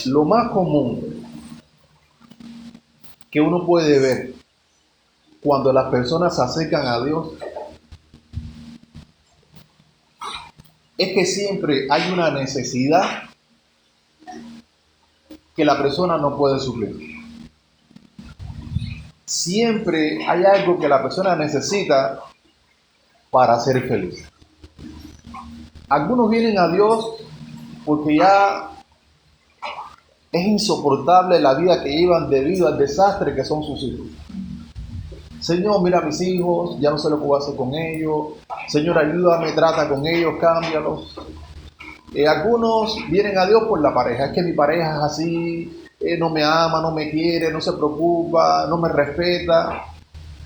Lo más común que uno puede ver cuando las personas se acercan a Dios es que siempre hay una necesidad que la persona no puede suplir. Siempre hay algo que la persona necesita para ser feliz. Algunos vienen a Dios porque ya es insoportable la vida que llevan debido al desastre que son sus hijos. Señor, mira a mis hijos, ya no sé lo que voy a hacer con ellos. Señor, ayúdame, trata con ellos, cámbialos. Algunos vienen a Dios por la pareja. Es que mi pareja es así, no me ama, no me quiere, no se preocupa, no me respeta.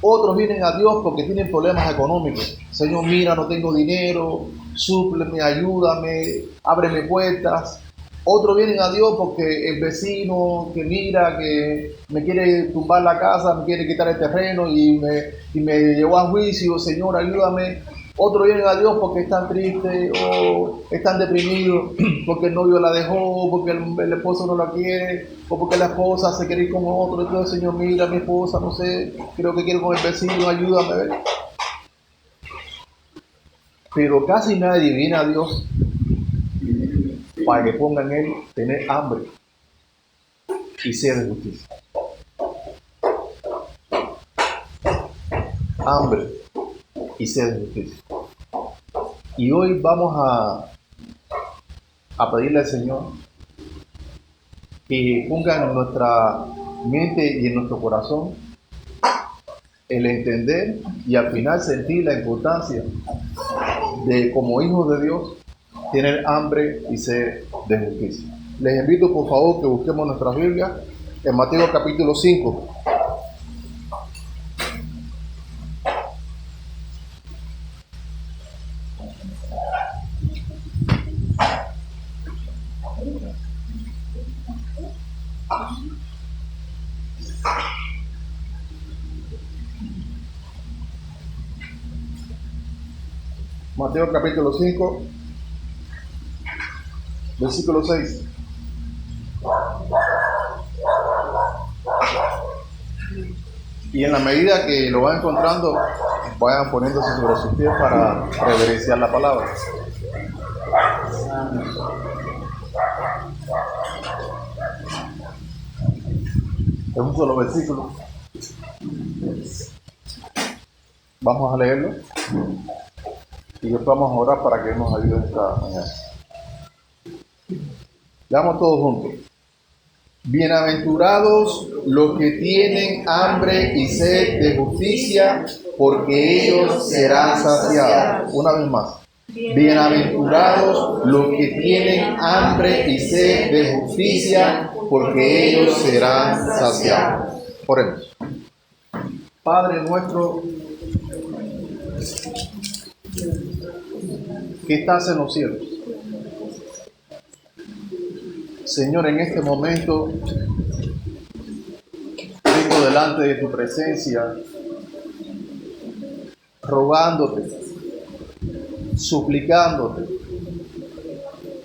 Otros vienen a Dios porque tienen problemas económicos. Señor, mira, no tengo dinero, súpleme, ayúdame, ábreme puertas. Otros vienen a Dios porque el vecino que mira, que me quiere tumbar la casa, me quiere quitar el terreno y me llevó a juicio. Señor, ayúdame. Otros vienen a Dios porque están tristes o están deprimidos, porque el novio la dejó, porque el esposo no la quiere, o porque la esposa se quiere ir con otro. Entonces, Señor, mira, mi esposa, no sé, creo que quiero con el vecino, ayúdame. ¿Ver? Pero casi nadie viene a Dios para que ponga en él tener hambre y sed de justicia. Hambre y sed de justicia. Y hoy vamos a pedirle al Señor que ponga en nuestra mente y en nuestro corazón el entender y al final sentir la importancia de, como hijos de Dios, tener hambre y sed de justicia. Les invito por favor que busquemos nuestras Biblias en Mateo capítulo 5. Mateo capítulo 5, versículo 6. Y en la medida que lo van encontrando, vayan poniéndose sobre sus pies para reverenciar la palabra. Es un solo versículo. Vamos a leerlo y después vamos a orar para que nos ayude esta mañana. Leamos todos juntos. Bienaventurados los que tienen hambre y sed de justicia, porque ellos serán saciados. Una vez más. Bienaventurados los que tienen hambre y sed de justicia, porque ellos serán saciados. Oremos. Padre nuestro que estás en los cielos, Señor, en este momento vengo delante de tu presencia, rogándote, suplicándote,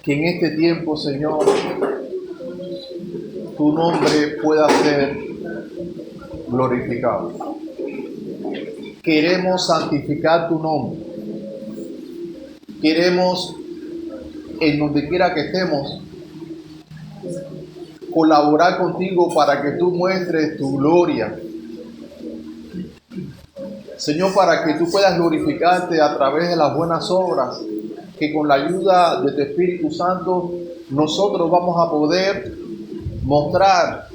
que en este tiempo, Señor, tu nombre pueda ser glorificado. Queremos santificar tu nombre. Queremos, en donde quiera que estemos, colaborar contigo para que tú muestres tu gloria. Señor, para que tú puedas glorificarte a través de las buenas obras, que con la ayuda de tu Espíritu Santo nosotros vamos a poder mostrar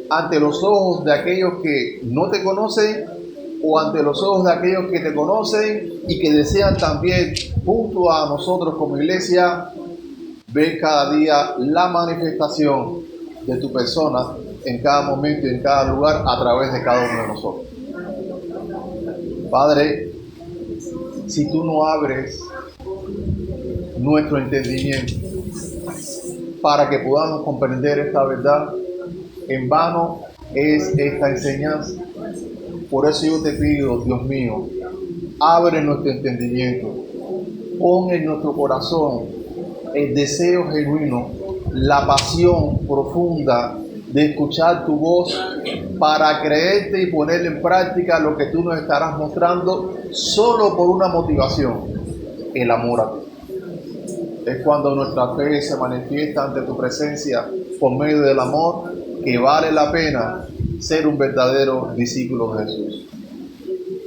ante los ojos de aquellos que no te conocen o ante los ojos de aquellos que te conocen y que desean también, junto a nosotros como iglesia, ver cada día la manifestación de tu persona en cada momento y en cada lugar a través de cada uno de nosotros. Padre, si tú no abres nuestro entendimiento para que podamos comprender esta verdad, en vano es esta enseñanza. Por eso yo te pido, Dios mío, abre nuestro entendimiento, pon en nuestro corazón el deseo genuino la pasión profunda de escuchar tu voz para creerte y poner en práctica lo que tú nos estarás mostrando solo por una motivación, el amor a ti. Es cuando nuestra fe se manifiesta ante tu presencia por medio del amor, que vale la pena ser un verdadero discípulo de Jesús.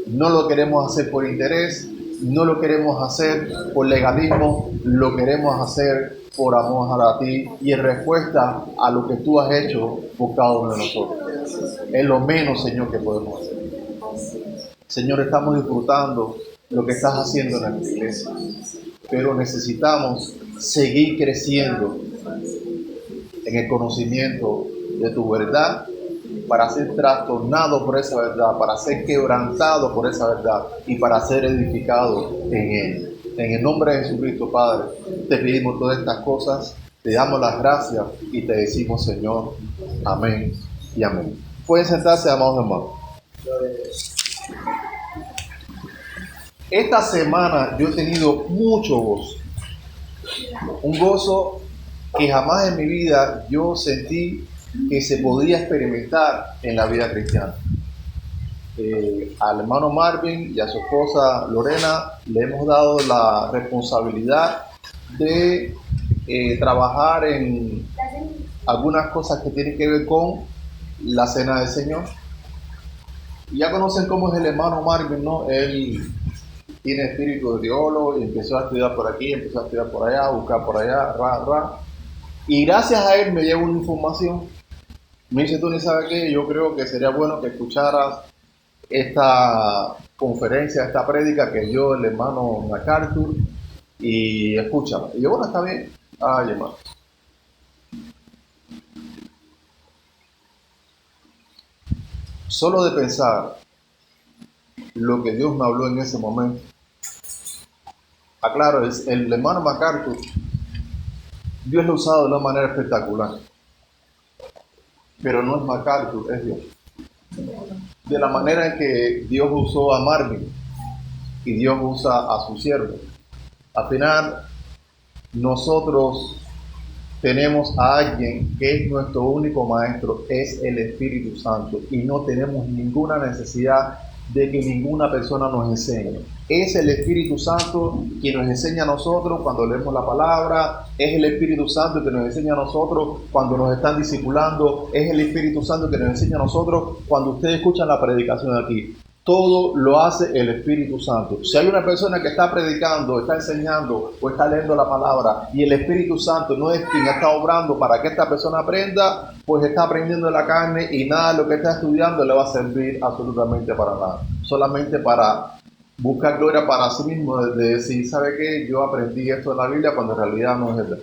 No lo queremos hacer por interés, no lo queremos hacer por legalismo, lo queremos hacer por amor a ti y en respuesta a lo que tú has hecho por cada uno de nosotros. Es lo menos, Señor, que podemos hacer. Señor, estamos disfrutando lo que estás haciendo en nuestra iglesia, pero necesitamos seguir creciendo en el conocimiento de tu verdad para ser trastornado por esa verdad, para ser quebrantado por esa verdad y para ser edificado en ella. En el nombre de Jesucristo, Padre, te pedimos todas estas cosas, te damos las gracias y te decimos, Señor, amén y amén. Pueden sentarse, amados hermanos. Esta semana yo he tenido mucho gozo, un gozo que jamás en mi vida yo sentí que se podía experimentar en la vida cristiana. Al hermano Marvin y a su esposa Lorena le hemos dado la responsabilidad de trabajar en algunas cosas que tienen que ver con la cena del Señor. Ya conocen cómo es el hermano Marvin, ¿no? Él tiene espíritu de teólogo y empezó a estudiar por aquí, empezó a estudiar por allá, a buscar por allá, y gracias a él me llegó una información. Me dice, Tony, ¿sabes qué? Yo creo que sería bueno que escucharas esta conferencia, esta prédica que dio el hermano MacArthur, y escúchala. Y yo, bueno, está bien. Ay, hermano. Solo de pensar lo que Dios me habló en ese momento. Aclaro, el hermano MacArthur, Dios lo ha usado de una manera espectacular. Pero no es MacArthur, es Dios. De la manera en que Dios usó a Marvin y Dios usa a su siervo. Al final, nosotros tenemos a alguien que es nuestro único maestro, es el Espíritu Santo, y no tenemos ninguna necesidad de que ninguna persona nos enseñe. Es el Espíritu Santo quien nos enseña a nosotros cuando leemos la palabra, es el Espíritu Santo que nos enseña a nosotros cuando nos están discipulando, es el Espíritu Santo que nos enseña a nosotros cuando ustedes escuchan la predicación aquí. Todo lo hace el Espíritu Santo. Si hay una persona que está predicando, está enseñando o está leyendo la palabra y el Espíritu Santo no es quien está obrando para que esta persona aprenda, pues está aprendiendo de la carne y nada de lo que está estudiando le va a servir absolutamente para nada. Solamente para buscar gloria para sí mismo, de decir, ¿sabe qué? Yo aprendí esto en la Biblia cuando en realidad no es verdad.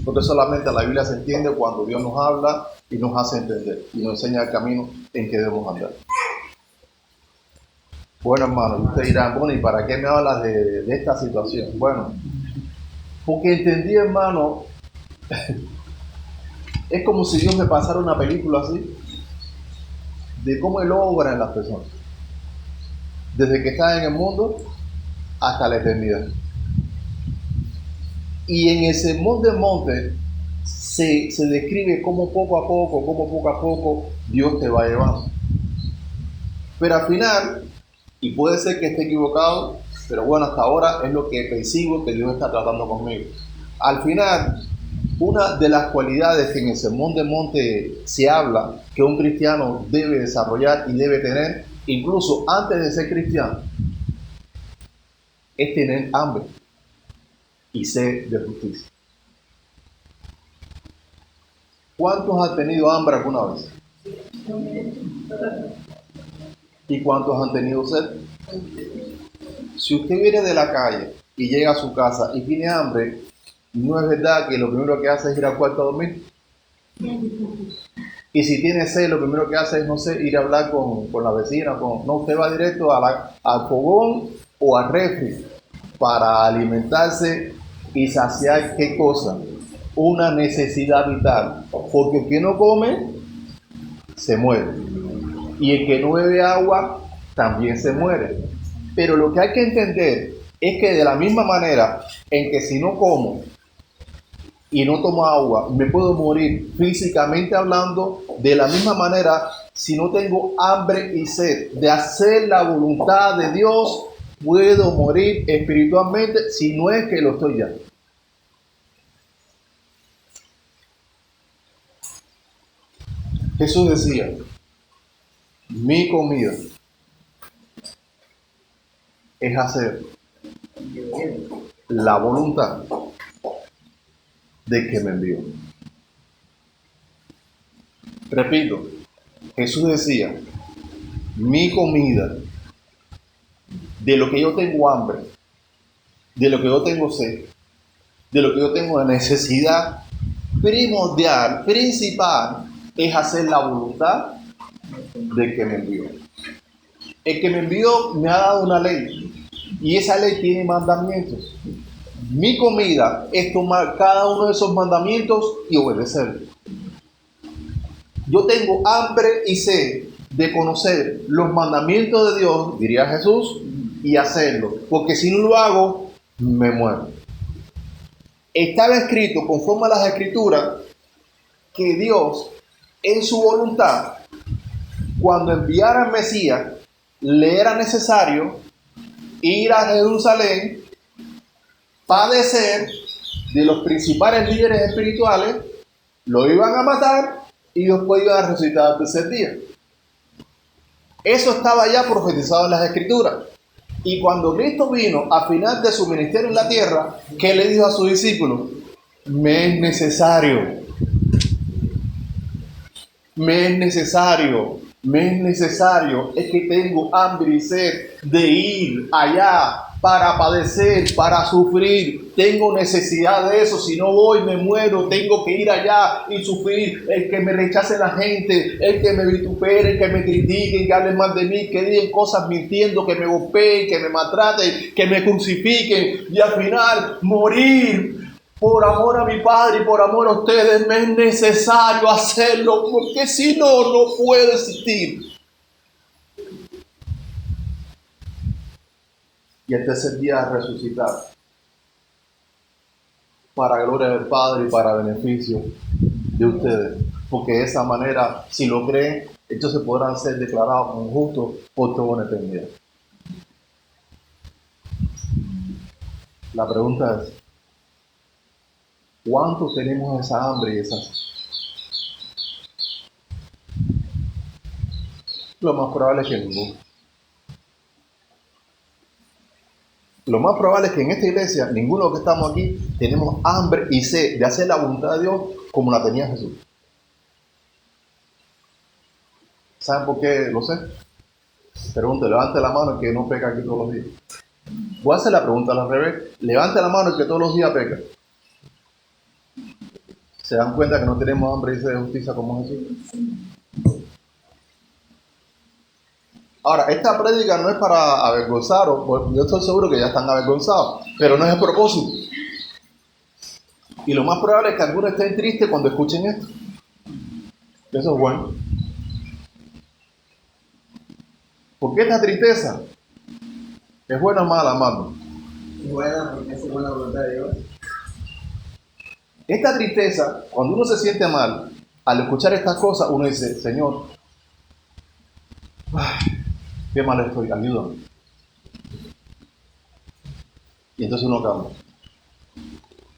Porque solamente la Biblia se entiende cuando Dios nos habla y nos hace entender y nos enseña el camino en que debemos andar. Bueno, hermano, usted dirá, bueno, ¿y para qué me hablas de esta situación? Bueno, porque entendí, hermano, es como si Dios me pasara una película así, de cómo Él obra en las personas, desde que están en el mundo hasta la eternidad. Y en ese monte se describe cómo poco a poco Dios te va llevando. Pero al final, y puede ser que esté equivocado, pero bueno, hasta ahora es lo que percibo que Dios está tratando conmigo. Al final, una de las cualidades que en el Sermón del Monte se habla que un cristiano debe desarrollar y debe tener, incluso antes de ser cristiano, es tener hambre y sed de justicia. ¿Cuántos han tenido hambre alguna vez? ¿Y cuántos han tenido sed? Si usted viene de la calle y llega a su casa y tiene hambre, ¿no es verdad que lo primero que hace es ir al cuarto a dormir? Y si tiene sed, lo primero que hace es, no sé, ir a hablar con la vecina. No, usted va directo al fogón o al refri para alimentarse y saciar, ¿qué cosa? Una necesidad vital. Porque el que no come, se muere. Y el que no bebe agua, también se muere. Pero lo que hay que entender es que de la misma manera en que si no como y no tomo agua, me puedo morir físicamente hablando. De la misma manera, si no tengo hambre y sed de hacer la voluntad de Dios, puedo morir espiritualmente si no es que lo estoy ya. Jesús decía, mi comida es hacer la voluntad de que me envió. Repito, Jesús decía, mi comida, de lo que yo tengo hambre, de lo que yo tengo sed, de lo que yo tengo necesidad primordial, principal, es hacer la voluntad del que me envió. El que me envió me ha dado una ley y esa ley tiene mandamientos. Mi comida es tomar cada uno de esos mandamientos y obedecerlos. Yo tengo hambre y sed de conocer los mandamientos de Dios, diría Jesús, y hacerlo, porque si no lo hago, me muero. Estaba escrito conforme a las Escrituras que Dios, en su voluntad, cuando enviara al Mesías, le era necesario ir a Jerusalén, padecer de los principales líderes espirituales, lo iban a matar y después iba a resucitar al tercer día. Eso estaba ya profetizado en las Escrituras. Y cuando Cristo vino a final de su ministerio en la tierra, ¿qué le dijo a sus discípulos? Me es necesario, es que tengo hambre y sed de ir allá para padecer, para sufrir. Tengo necesidad de eso. Si no voy, me muero. Tengo que ir allá y sufrir. El que me rechace la gente, el que me vitupere, el que me critiquen, que hablen mal de mí, que digan cosas mintiendo, que me golpeen, que me maltraten, que me crucifiquen y al final morir. Por amor a mi Padre y por amor a ustedes me es necesario hacerlo, porque si no, no puedo existir. Y el tercer día resucitar, para gloria del Padre y para beneficio de ustedes. Porque de esa manera, si lo creen, entonces podrán ser declarados como justos por toda una eternidad. La pregunta es, ¿cuánto tenemos esa hambre y esa sed? Lo más probable es que ninguno. Lo más probable es que en esta iglesia, ninguno de los que estamos aquí, tenemos hambre y sed de hacer la voluntad de Dios como la tenía Jesús. ¿Saben por qué lo sé? Pregunte, levante la mano el que no peca aquí todos los días. Voy a hacer la pregunta al revés. Levante la mano el que todos los días peca. ¿Se dan cuenta que no tenemos hambre y sed de justicia como Jesús? Ahora, esta prédica no es para avergonzaros, yo estoy seguro que ya están avergonzados, pero no es el propósito. Y lo más probable es que algunos estén tristes cuando escuchen esto. Eso es bueno. ¿Por qué esta tristeza? ¿Es buena o mala, amado? Es buena, porque es buena voluntad de Dios. Esta tristeza, cuando uno se siente mal, al escuchar estas cosas, uno dice, Señor, qué mal estoy, ayúdame. Y entonces uno cambia.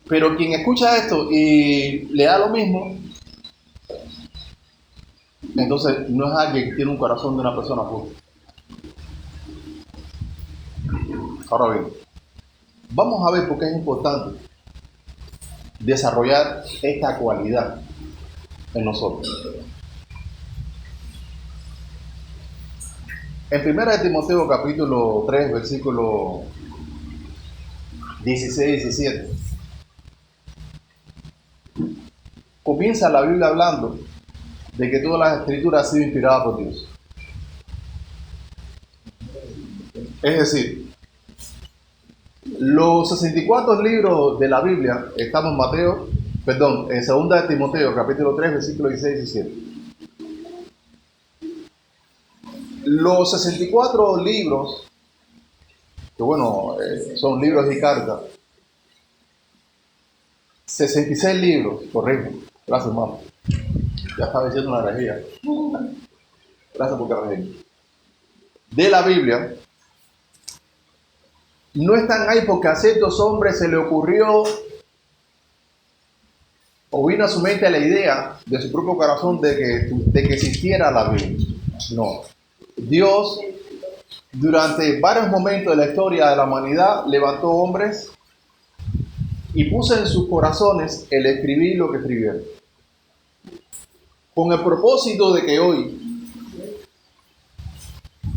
Pero quien escucha esto y le da lo mismo, entonces no es alguien que tiene un corazón de una persona justa. Ahora bien, vamos a ver por qué es importante desarrollar esta cualidad en nosotros. En 1 Timoteo capítulo 3, versículo 16 y 17, comienza la Biblia hablando de que todas las escrituras han sido inspiradas por Dios. Es decir, los 64 libros de la Biblia, estamos en en 2 Timoteo capítulo 3, versículo 16 y 17. Los 64 libros, que bueno, son libros y cartas, 66 libros, correcto. Gracias, mamá. Ya estaba diciendo una herejía. Gracias por corregirme. De la Biblia, no están ahí porque a ciertos hombres se le ocurrió o vino a su mente la idea de su propio corazón de que existiera la Biblia. No. Dios, durante varios momentos de la historia de la humanidad, levantó hombres y puso en sus corazones el escribir lo que escribieron. Con el propósito de que hoy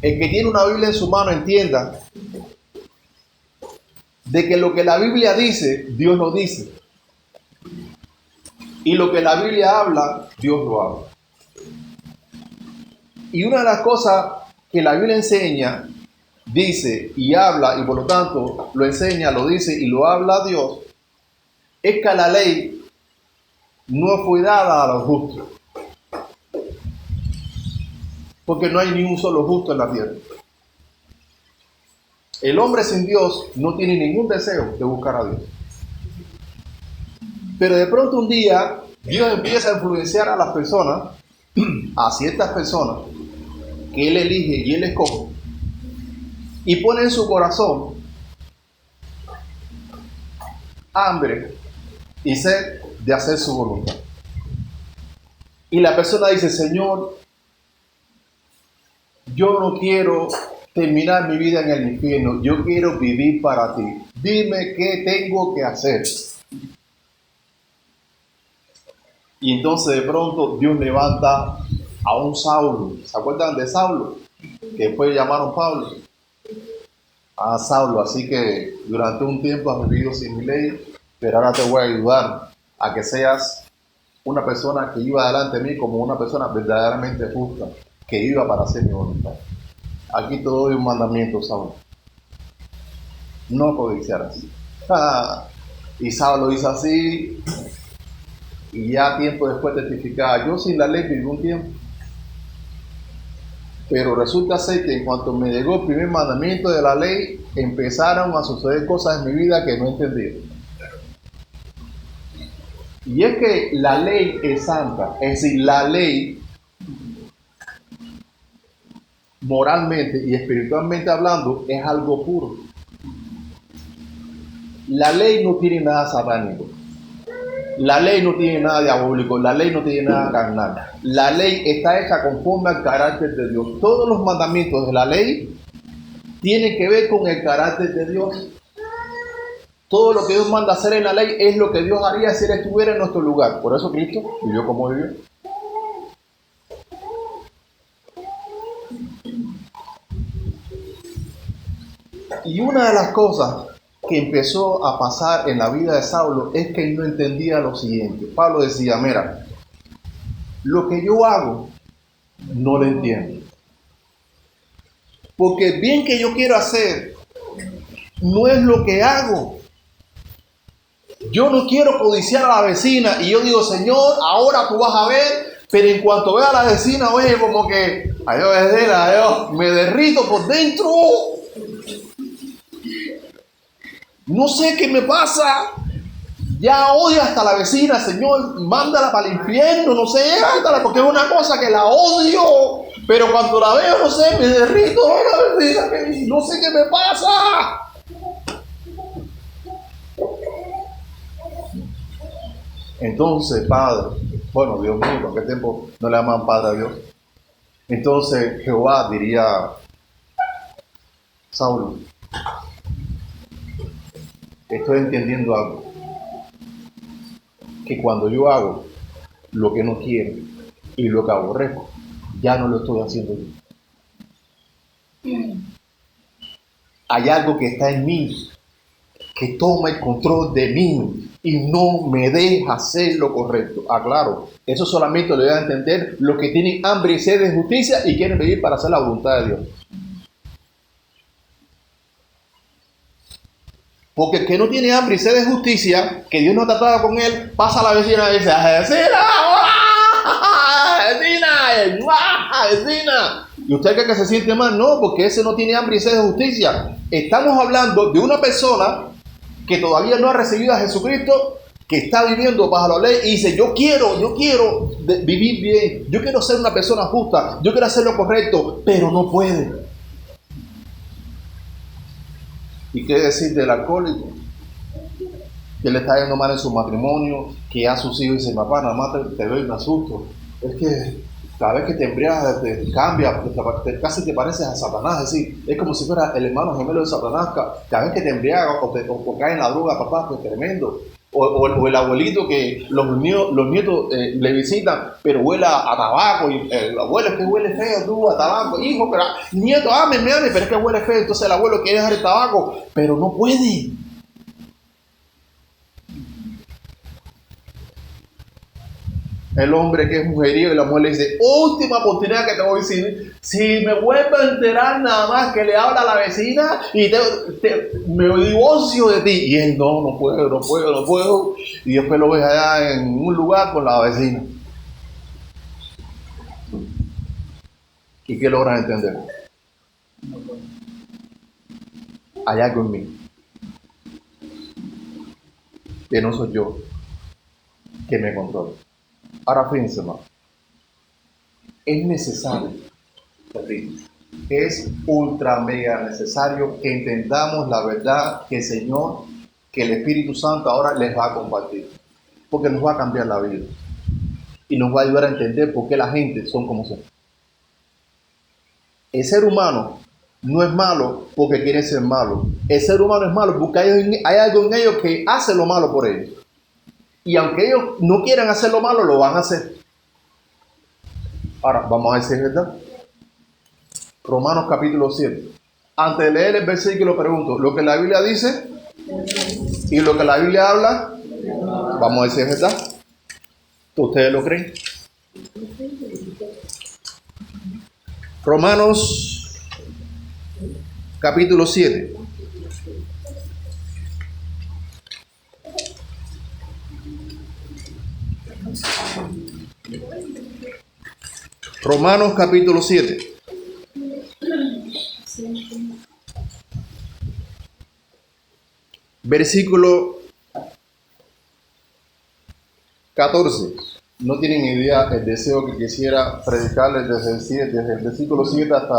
el que tiene una Biblia en su mano entienda de que lo que la Biblia dice, Dios lo dice. Y lo que la Biblia habla, Dios lo habla. Y una de las cosas que la Biblia enseña, dice y habla, y por lo tanto lo enseña, lo dice y lo habla Dios, es que la ley no fue dada a los justos. Porque no hay ni un solo justo en la tierra. El hombre sin Dios no tiene ningún deseo de buscar a Dios. Pero de pronto un día Dios empieza a influenciar a las personas, a ciertas personas que Él elige y Él escoge, y pone en su corazón hambre y sed de hacer su voluntad. Y la persona dice: Señor, yo no quiero terminar mi vida en el infierno, yo quiero vivir para ti. Dime qué tengo que hacer. Y entonces de pronto Dios levanta a un Saulo. ¿Se acuerdan de Saulo? Que después llamaron Pablo. A Saulo, así que durante un tiempo has vivido sin mi ley, pero ahora te voy a ayudar a que seas una persona que iba delante de mí como una persona verdaderamente justa, que iba para hacer mi voluntad. Aquí te doy un mandamiento, Saulo: no codiciarás. Y Saulo hizo así, y ya tiempo después testificaba: yo sin la ley viví un tiempo, pero resulta ser que en cuanto me llegó el primer mandamiento de la ley, empezaron a suceder cosas en mi vida que no entendía. Y es que la ley es santa, es decir, la ley moralmente y espiritualmente hablando es algo puro. La ley no tiene nada satánico, la ley no tiene nada diabólico, la ley no tiene nada carnal. La ley está hecha conforme al carácter de Dios. Todos los mandamientos de la ley tienen que ver con el carácter de Dios. Todo lo que Dios manda hacer en la ley es lo que Dios haría si Él estuviera en nuestro lugar. Por eso Cristo vivió como vivió. Y una de las cosas que empezó a pasar en la vida de Saulo es que él no entendía lo siguiente. Pablo decía: mira, lo que yo hago no lo entiendo. Porque el bien que yo quiero hacer no es lo que hago. Yo no quiero codiciar a la vecina y yo digo: Señor, ahora tú vas a ver, pero en cuanto vea a la vecina, oye, como que, adiós, me derrito por dentro. No sé qué me pasa. Ya odio hasta la vecina, Señor, mándala para el infierno, no sé, mándala, porque es una cosa que la odio. Pero cuando la veo, no sé, me derrito, la vecina, no sé qué me pasa. Entonces, Padre, bueno, Dios mío, ¿por qué tiempo no le llaman Padre a Dios? Entonces Jehová diría: Saulo, estoy entendiendo algo, que cuando yo hago lo que no quiero y lo que aborrezco, ya no lo estoy haciendo yo. Hay algo que está en mí, que toma el control de mí y no me deja hacer lo correcto. Claro, eso solamente lo voy a entender los que tienen hambre y sed de justicia y quieren vivir para hacer la voluntad de Dios. Porque el que no tiene hambre y sed de justicia, que Dios no ha tratado con él, pasa a la vecina y dice: vecina. ¿Y usted cree que se siente mal? No, porque ese no tiene hambre y sed de justicia. Estamos hablando de una persona que todavía no ha recibido a Jesucristo, que está viviendo bajo la ley y dice, yo quiero vivir bien, yo quiero ser una persona justa, yo quiero hacer lo correcto, pero no puede. ¿Y qué decir del alcohólico? Que le está yendo mal en su matrimonio, que a sus hijos dice, papá, nada más te doy un asusto. Es que cada vez que te embriagas, te cambia, casi te pareces a Satanás. Es decir, es como si fuera el hermano gemelo de Satanás. Cada vez que te embriagas o caes en la droga, papá, pues tremendo. O el abuelito que los nietos le visitan, pero huele a tabaco. Y el abuelo, es que huele feo tú a tabaco. Hijo, pero nieto, ame, pero es que huele feo. Entonces el abuelo quiere dejar el tabaco, pero no puede. El hombre que es mujeriego y la mujer le dice, última oportunidad que te voy a decir, si me vuelvo a enterar nada más que le habla a la vecina y me divorcio de ti. Y él, no puedo. Y después lo ves allá en un lugar con la vecina. ¿Y qué logras entender? Hay algo en mí que no soy yo, que me controla. Ahora fíjense, hermano, es necesario, es ultra mega necesario que entendamos la verdad que el Señor, que el Espíritu Santo ahora les va a compartir, porque nos va a cambiar la vida y nos va a ayudar a entender por qué la gente son como son. El ser humano no es malo porque quiere ser malo. El ser humano es malo porque hay algo en ellos que hace lo malo por ellos. Y aunque ellos no quieran hacer lo malo, lo van a hacer. Ahora, vamos a ver si es verdad. Romanos capítulo 7. Antes de leer el versículo, pregunto, ¿lo que la Biblia dice y lo que la Biblia habla? Vamos a ver si es verdad. ¿Ustedes lo creen? Romanos capítulo 7. Romanos capítulo 7. Versículo 14. No tienen idea el deseo que quisiera predicarles desde el versículo 7 hasta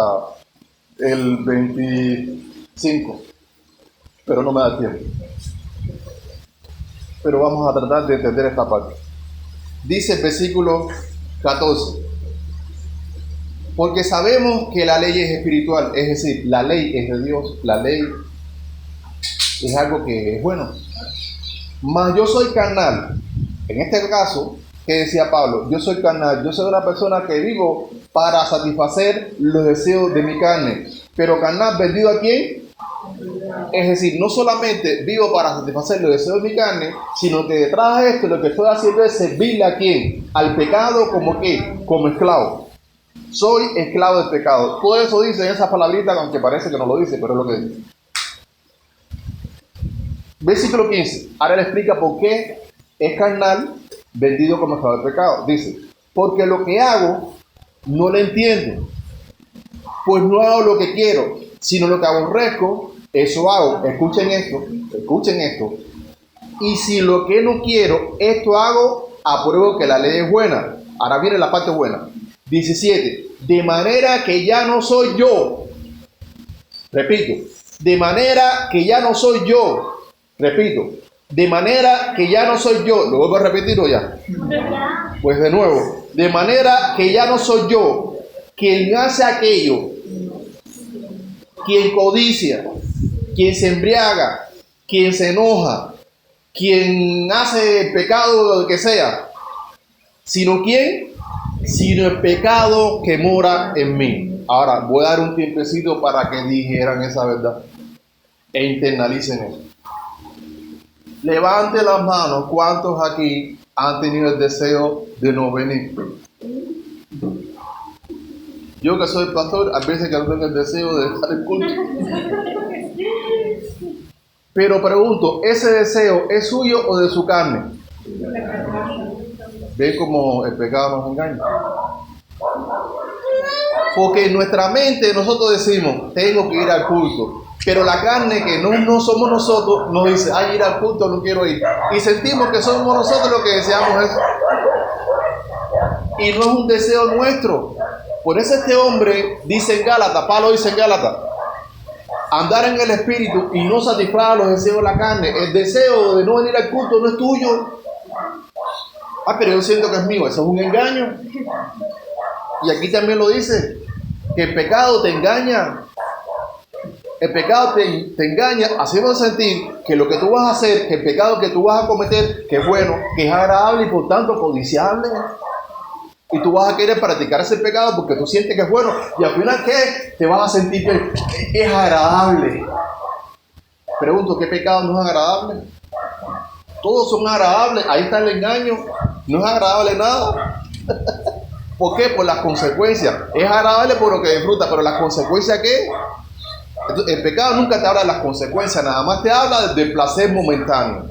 el 25. Pero no me da tiempo. Pero vamos a tratar de entender esta parte. Dice el versículo 14. Porque sabemos que la ley es espiritual, es decir, la ley es de Dios, la ley es algo que es bueno. Mas yo soy carnal. En este caso, ¿qué decía Pablo? Yo soy carnal, yo soy una persona que vivo para satisfacer los deseos de mi carne. Pero carnal, ¿vendido a quién? Es decir, no solamente vivo para satisfacer los deseos de mi carne, sino que detrás de esto lo que estoy haciendo es servirle a quién? Al pecado, ¿como qué? Como esclavo. Soy esclavo del pecado. Todo eso dice en esa palabrita, aunque parece que no lo dice, pero es lo que dice. Versículo 15. Ahora le explica por qué es carnal, vendido como esclavo del pecado. Dice, porque lo que hago no lo entiendo, pues no hago lo que quiero, sino lo que aborrezco, eso hago. Escuchen esto. Y si lo que no quiero, esto hago, apruebo que la ley es buena. Ahora viene la parte buena. 17. De manera que ya no soy yo. Repito. De manera que ya no soy yo. Repito. De manera que ya no soy yo. ¿Lo vuelvo a repetir o ya? Pues de nuevo. De manera que ya no soy yo quien hace aquello, quien codicia, quien se embriaga, quien se enoja, quien hace pecado, lo que sea, sino quien, sino el pecado que mora en mí. Ahora voy a dar un tiempecito para que dijeran esa verdad e internalicen eso. Levante las manos, ¿cuántos aquí han tenido el deseo de no venir? Yo que soy pastor, a veces que no tengo el deseo de estar en culto. Pero pregunto, ¿ese deseo es suyo o de su carne? ¿Ven cómo el pecado nos engaña? Porque en nuestra mente nosotros decimos, tengo que ir al culto, Pero la carne, que no somos nosotros, nos dice, ay, ir al culto no quiero ir. Y sentimos que somos nosotros los que deseamos eso. Y no es un deseo nuestro. Por eso este hombre dice en Gálatas, Pablo dice en Gálatas, andar en el espíritu y no satisfacer los deseos de la carne. El deseo de no venir al culto no es tuyo. Ah, pero yo siento que es mío. Eso es un engaño. Y aquí también lo dice, que el pecado te engaña. El pecado te engaña haciendo sentir que lo que tú vas a hacer, que el pecado que tú vas a cometer, que es bueno, que es agradable y por tanto codiciable. Y tú vas a querer practicar ese pecado porque tú sientes que es bueno. Y al final, ¿qué? Te vas a sentir que es agradable. Pregunto, ¿qué pecado no es agradable? Todos son agradables. Ahí está el engaño. No es agradable nada. ¿Por qué? Por las consecuencias. Es agradable por lo que disfruta, pero las consecuencias, ¿qué? Entonces, el pecado nunca te habla de las consecuencias, nada más te habla del placer momentáneo.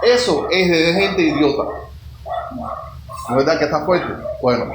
Eso es de gente idiota. ¿No es verdad que está fuerte? Bueno,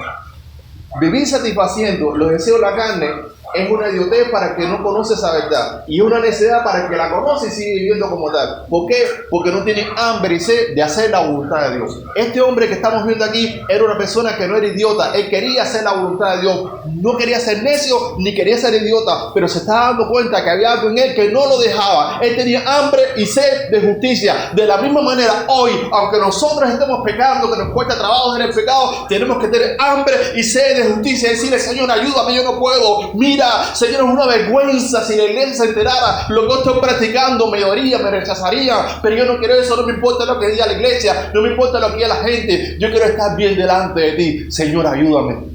vivir satisfaciendo los deseos de la carne es una idiotez para el que no conoce esa verdad y una necedad para el que la conoce y sigue viviendo como tal. ¿Por qué? Porque no tiene hambre y sed de hacer la voluntad de Dios. Este hombre que estamos viendo aquí era una persona que no era idiota. Él quería hacer la voluntad de Dios. No quería ser necio ni quería ser idiota, pero se estaba dando cuenta que había algo en él que no lo dejaba. Él tenía hambre y sed de justicia. De la misma manera, hoy, aunque nosotros estemos pecando, que nos cuesta trabajo en el pecado, tenemos que tener hambre y sed de justicia. Decirle, Señor, ayúdame, yo no puedo. Mira, Señor, es una vergüenza si la iglesia se enterara lo que yo estoy practicando, me odiaría, me rechazaría, pero yo no quiero eso. No me importa lo que diga la iglesia, no me importa lo que diga la gente, yo quiero estar bien delante de ti. Señor, ayúdame.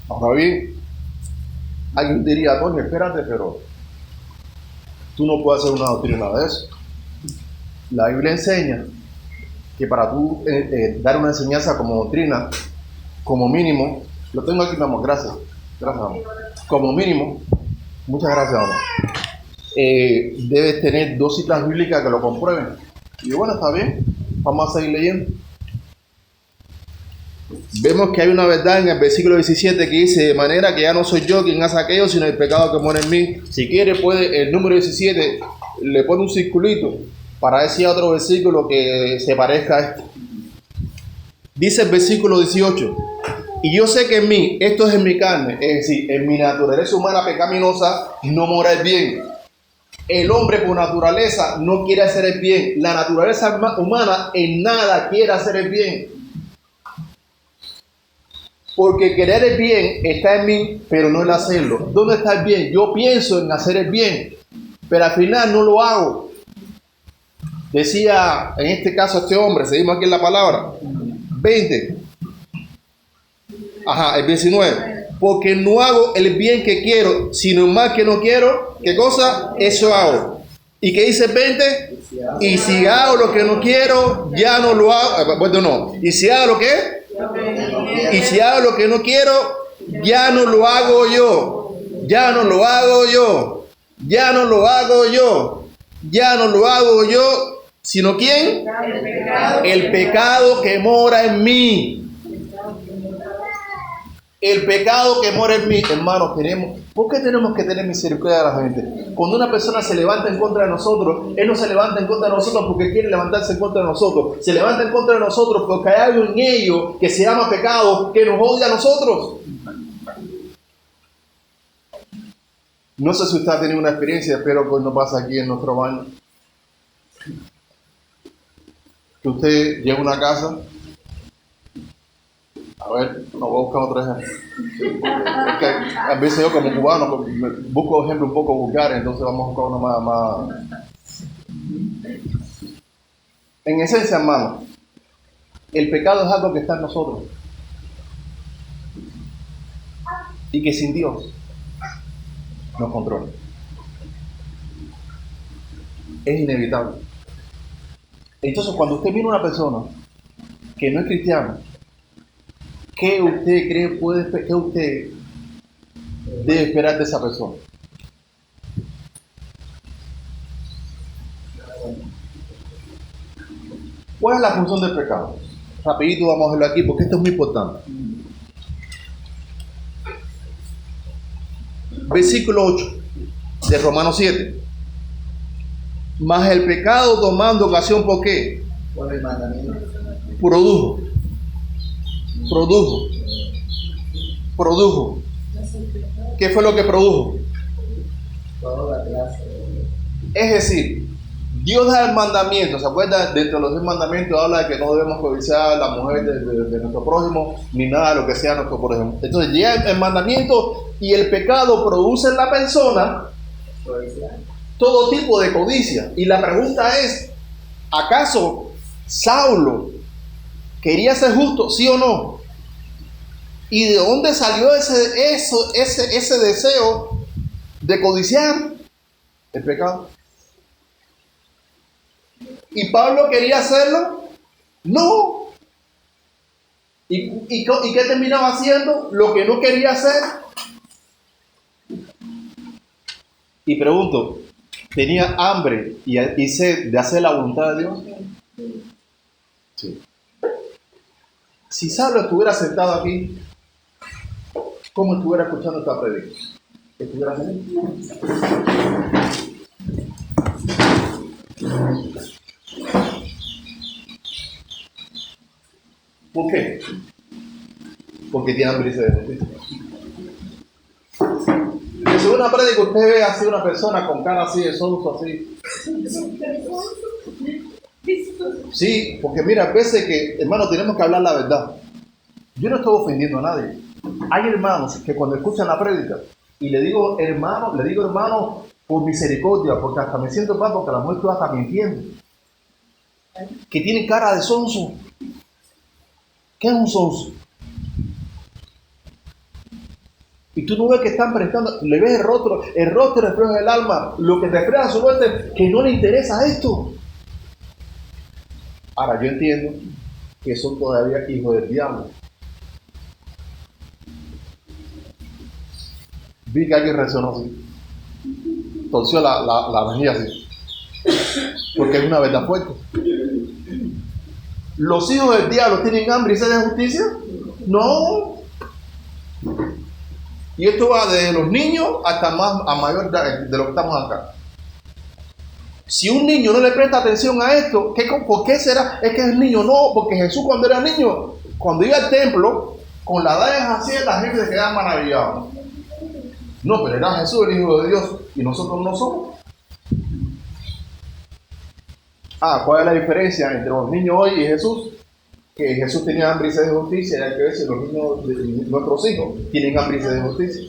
Ahora bien, alguien diría, Tony, espérate, pero tú no puedes hacer una doctrina de eso. La Biblia enseña que para tú dar una enseñanza como doctrina, como mínimo, lo tengo aquí, mi amor, gracias, amor. Como mínimo, muchas gracias, amor. Debes tener 2 citas bíblicas que lo comprueben. Y bueno, está bien, vamos a seguir leyendo. Vemos que hay una verdad en el versículo 17 que dice, de manera que ya no soy yo quien hace aquello, sino el pecado que mora en mí. Si quiere, puede, el número 17, le pone un circulito para decir otro versículo que se parezca a este. Dice el versículo 18, y yo sé que en mí, esto es en mi carne, es decir, en mi naturaleza humana pecaminosa, no mora el bien. El hombre por naturaleza no quiere hacer el bien. La naturaleza humana en nada quiere hacer el bien. Porque querer el bien está en mí, pero no el hacerlo. ¿Dónde está el bien? Yo pienso en hacer el bien, pero al final no lo hago. Decía en este caso este hombre, seguimos aquí en la palabra, 20. El 19. Porque no hago el bien que quiero, sino el mal que no quiero. ¿Qué cosa? Eso hago. ¿Y qué dice el 20? Y si hago lo que no quiero, ya no lo hago. Bueno, no. ¿Y si hago lo que? Y si hago lo que no quiero, ya no lo hago yo. Ya no lo hago yo. Ya no lo hago yo. Ya no lo hago yo. ¿Sino quién? El pecado que mora en mí. El pecado que mora en mí, hermanos, ¿por qué tenemos que tener misericordia de la gente? Cuando una persona se levanta en contra de nosotros, él no se levanta en contra de nosotros porque quiere levantarse en contra de nosotros. Se levanta en contra de nosotros porque hay algo en ellos que se llama pecado, que nos odia a nosotros. No sé si usted ha tenido una experiencia, espero que hoy no pase aquí en nuestro baño. Que usted llega a una casa. A ver, nos voy a buscar otro ejemplo. Es que a veces yo como cubano busco ejemplos un poco vulgares, entonces vamos a buscar uno más. En esencia, hermano, el pecado es algo que está en nosotros. Y que sin Dios nos controla. Es inevitable. Entonces, cuando usted mira a una persona que no es cristiana, ¿qué usted cree qué usted debe esperar de esa persona? ¿Cuál es la función del pecado? Rapidito vamos a verlo aquí porque esto es muy importante. versículo 8 de Romanos 7. Mas el pecado tomando ocasión, ¿por qué? Por el mandamiento. Produjo. ¿Qué fue lo que produjo? Toda la clase. Es decir, Dios da el mandamiento. ¿Se acuerdan? Dentro de los 10 mandamientos habla de que no debemos codiciar a la mujer de nuestro prójimo, ni nada de lo que sea nuestro prójimo. Entonces llega el mandamiento y el pecado produce en la persona todo tipo de codicia. Y la pregunta es, ¿acaso Saulo quería ser justo, sí o no? ¿Y de dónde salió ese deseo de codiciar? El pecado. ¿Y Pablo quería hacerlo? No. ¿Y qué terminaba haciendo? Lo que no quería hacer. Y pregunto, ¿tenía hambre y sed de hacer la voluntad de Dios? Sí. Si Saulo estuviera sentado aquí, ¿cómo estuviera escuchando esta predica? ¿Estuviera así? ¿Por qué? Porque tiene hambre y sed de justicia. Si una predica usted ve así una persona con cara así de sonso así. Sí, porque mira, a veces que, hermano, tenemos que hablar la verdad. Yo no estoy ofendiendo a nadie. Hay hermanos que cuando escuchan la prédica y le digo hermano por misericordia, porque hasta me siento mal porque la mujer tú hasta mintiendo. Que tienen cara de sonso. ¿Qué es un sonso? Y tú no ves que están prestando, le ves el rostro refleja el alma, lo que refleja su muerte, que no le interesa esto. Ahora yo entiendo que son todavía hijos del diablo. Vi que alguien reaccionó así, torció la mejilla así, porque es una verdad fuerte. ¿Los hijos del diablo tienen hambre y sed de justicia? No. Y esto va desde los niños hasta más a mayor de lo que estamos acá. Si un niño no le presta atención a esto, ¿por qué será? Es que el niño no, porque Jesús cuando era niño, cuando iba al templo, con la edad así, la gente se quedaba maravillada. No, pero era Jesús el Hijo de Dios y nosotros no somos. ¿Cuál es la diferencia entre los niños hoy y Jesús? Que Jesús tenía hambre y sed de justicia, y hay que ver si los niños de nuestros hijos tienen hambre y sed de justicia.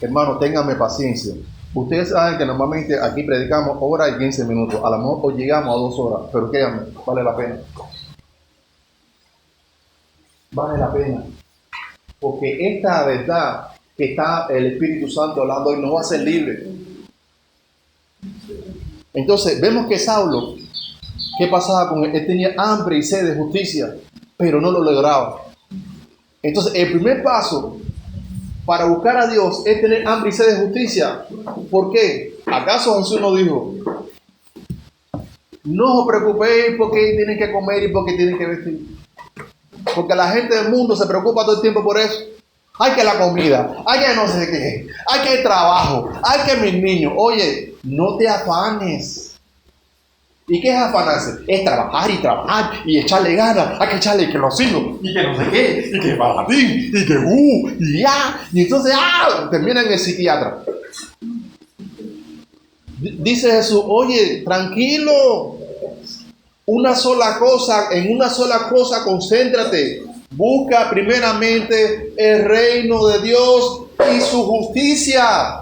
Hermano, ténganme paciencia. Ustedes saben que normalmente aquí predicamos hora y 15 minutos. A lo mejor hoy llegamos a 2 horas, pero créanme, vale la pena. Vale la pena. Porque esta verdad que está el Espíritu Santo hablando hoy nos va a hacer libres. Entonces, vemos que Saulo, ¿qué pasaba con él? Él tenía hambre y sed de justicia, pero no lo lograba. Entonces, el primer paso para buscar a Dios es tener hambre y sed de justicia. ¿Por qué? ¿Acaso Jesús no dijo, no os preocupéis porque tienen que comer y porque tienen que vestir? Porque la gente del mundo se preocupa todo el tiempo por eso. Hay que la comida, hay que no sé qué, hay que el trabajo, hay que mis niños. Oye, no te afanes. ¿Y qué es afanarse? Es trabajar y echarle ganas. Hay que echarle que los hijos, y que no sé qué, y que para ti, y que y ya. Y entonces, termina en el psiquiatra. Dice Jesús, oye, tranquilo. En una sola cosa concéntrate. Busca primeramente el reino de Dios y su justicia.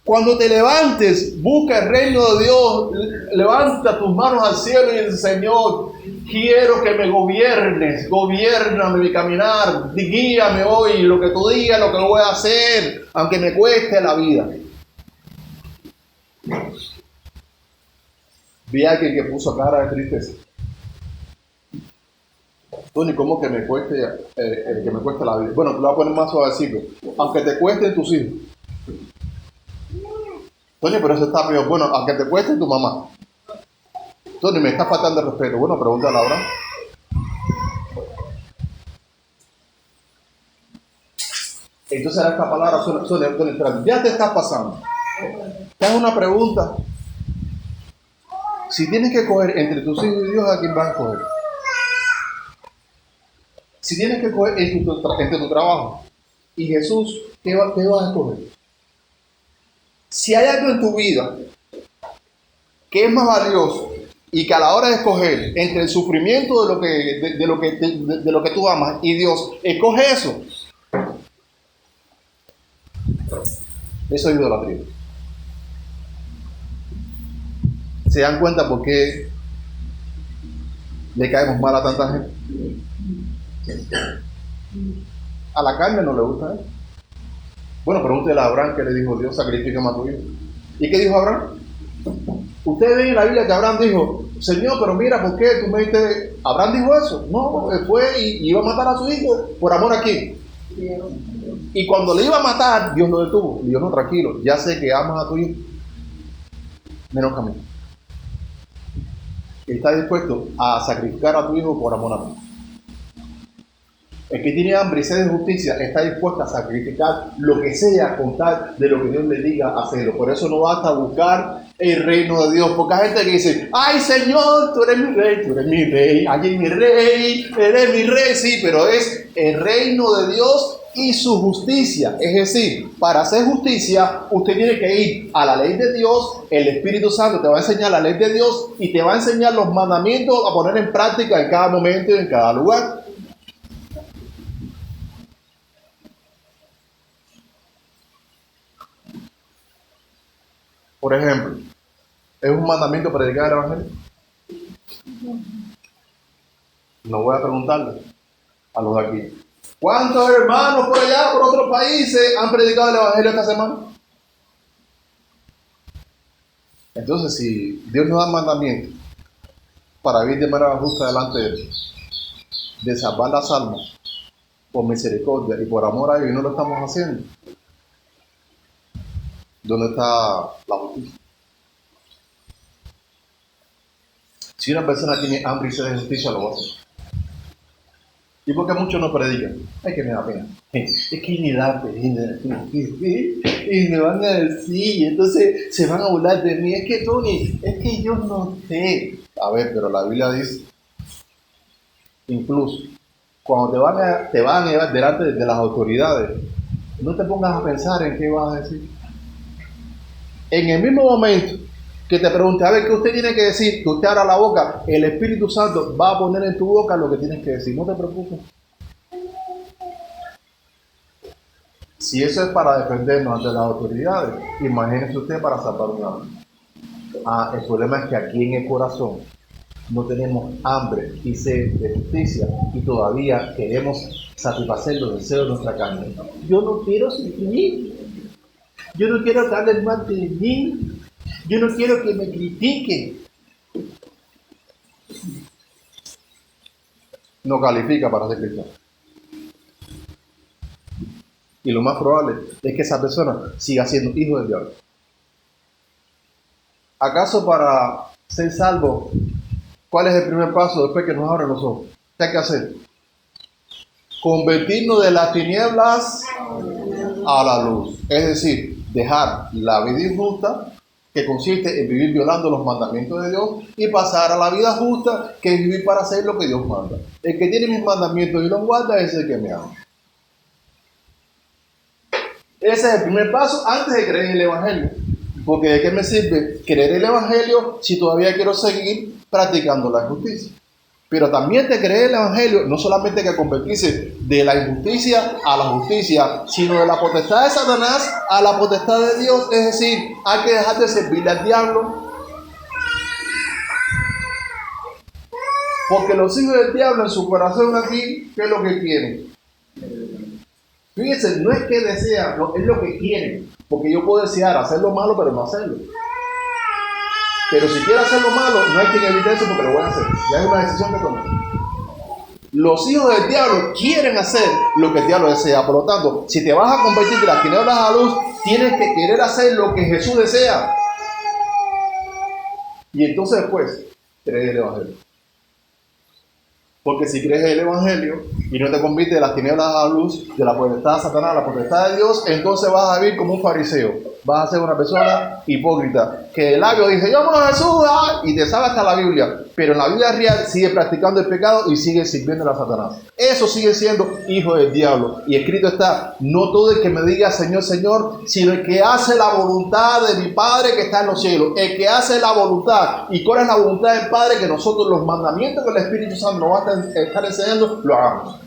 Cuando te levantes, busca el reino de Dios, levanta tus manos al cielo y dice, Señor, quiero que me gobiernes, gobiérname mi caminar, guíame hoy, lo que tú digas, lo que voy a hacer, aunque me cueste la vida. Vi a alguien que puso cara de tristeza. Tony, ¿cómo que me cueste la vida? Bueno, te lo voy a poner más suavecito. Aunque te cuesten tus hijos. Tony, pero eso está peor. Bueno, aunque te cueste tu mamá. Tony, me está faltando el respeto. Bueno, pregúntale ahora. Entonces esta palabra suena entrar. Ya te está pasando. Te hago una pregunta. Si tienes que escoger entre tus hijos y Dios, ¿a quién vas a escoger? Si tienes que escoger entre tu trabajo y Jesús, ¿qué vas a escoger? Si hay algo en tu vida que es más valioso y que a la hora de escoger entre el sufrimiento de lo que tú amas y Dios, escoge eso. Eso es idolatría. ¿Se dan cuenta por qué le caemos mal a tanta gente? A la carne no le gusta eso. Bueno, pregúntele a Abraham qué le dijo Dios: sacrifícame a tu hijo. ¿Y qué dijo Abraham? Ustedes ven en la Biblia que Abraham dijo: Señor, pero mira, ¿por qué tú me diste? ¿Abraham dijo eso? No, fue y iba a matar a su hijo. ¿Por amor a quién? Y cuando le iba a matar, Dios lo detuvo. Le dijo: no, tranquilo, ya sé que amas a tu hijo menos que a mí. ¿Estás dispuesto a sacrificar a tu hijo por amor a mí? El que tiene hambre y sed de justicia está dispuesto a sacrificar lo que sea con tal de lo que Dios le diga hacerlo. Por eso no basta buscar el reino de Dios, porque hay gente que dice: ay, Señor, tú eres mi rey, ay, mi rey, eres mi rey. Sí, pero es el reino de Dios y su justicia. Es decir, para hacer justicia, usted tiene que ir a la ley de Dios. El Espíritu Santo te va a enseñar la ley de Dios y te va a enseñar los mandamientos a poner en práctica en cada momento y en cada lugar. Por ejemplo, ¿es un mandamiento predicar el Evangelio? No voy a preguntarle a los de aquí: ¿cuántos hermanos por allá, por otros países, han predicado el Evangelio esta semana? Entonces, si Dios nos da mandamiento para vivir de manera justa delante de Él, de salvar las almas por misericordia y por amor a Él, y no lo estamos haciendo, ¿dónde está la justicia? Si una persona tiene hambre y sed de justicia, lo va a hacer. ¿Y por qué muchos no predican? Es que me da pena. Es que ni da pena. Y me van a decir, y entonces se van a burlar de mí. Es que Tony, es que yo no sé. A ver, pero la Biblia dice, incluso, cuando te van a llevar delante de las autoridades, no te pongas a pensar en qué vas a decir. En el mismo momento que te pregunte: a ver, ¿qué usted tiene que decir? Que usted abra la boca, el Espíritu Santo va a poner en tu boca lo que tienes que decir. No te preocupes. Si eso es para defendernos ante las autoridades, imagínese usted para salvar un alma. El problema es que aquí en el corazón no tenemos hambre y sed de justicia y todavía queremos satisfacer los deseos de nuestra carne. Yo no quiero sufrir. Yo no quiero que hablen mal de mí. Yo no quiero que me critiquen. No califica para ser cristiano. Y lo más probable es que esa persona siga siendo hijo del diablo. ¿Acaso para ser salvo, cuál es el primer paso después que nos abren los ojos? ¿Qué hay que hacer? Convertirnos de las tinieblas a la luz. Es decir, dejar la vida injusta, que consiste en vivir violando los mandamientos de Dios, y pasar a la vida justa, que es vivir para hacer lo que Dios manda. El que tiene mis mandamientos y los guarda es el que me ama. Ese es el primer paso antes de creer en el Evangelio. Porque ¿de qué me sirve creer el Evangelio si todavía quiero seguir practicando la injusticia? Pero también de creer el Evangelio, no solamente que convertirse de la injusticia a la justicia, sino de la potestad de Satanás a la potestad de Dios. Es decir, hay que dejar de servirle al diablo. Porque los hijos del diablo en su corazón aquí, ¿qué es lo que quieren? Fíjense, no es que desean, no, es lo que quieren. Porque yo puedo desear hacer lo malo, pero no hacerlo. Pero si quiero hacer lo malo, no hay quien evite eso porque lo voy a hacer. Ya es una decisión que tomé. Los hijos del diablo quieren hacer lo que el diablo desea. Por lo tanto, si te vas a convertir de las tinieblas a la luz, tienes que querer hacer lo que Jesús desea. Y entonces después, creer el Evangelio. Porque si crees el Evangelio y no te conviertes de las tinieblas a la luz, de la potestad de Satanás a la potestad de Dios, entonces vas a vivir como un fariseo. Vas a ser una persona hipócrita, que de labio dice, yo amo a Jesús, y te sabe hasta la Biblia, pero en la vida real sigue practicando el pecado y sigue sirviendo a Satanás. Eso sigue siendo hijo del diablo. Y escrito está, no todo el que me diga Señor, Señor, sino el que hace la voluntad de mi Padre que está en los cielos. El que hace la voluntad. ¿Y cuál es la voluntad del Padre? Que nosotros los mandamientos que el Espíritu Santo nos va a estar enseñando, lo hagamos.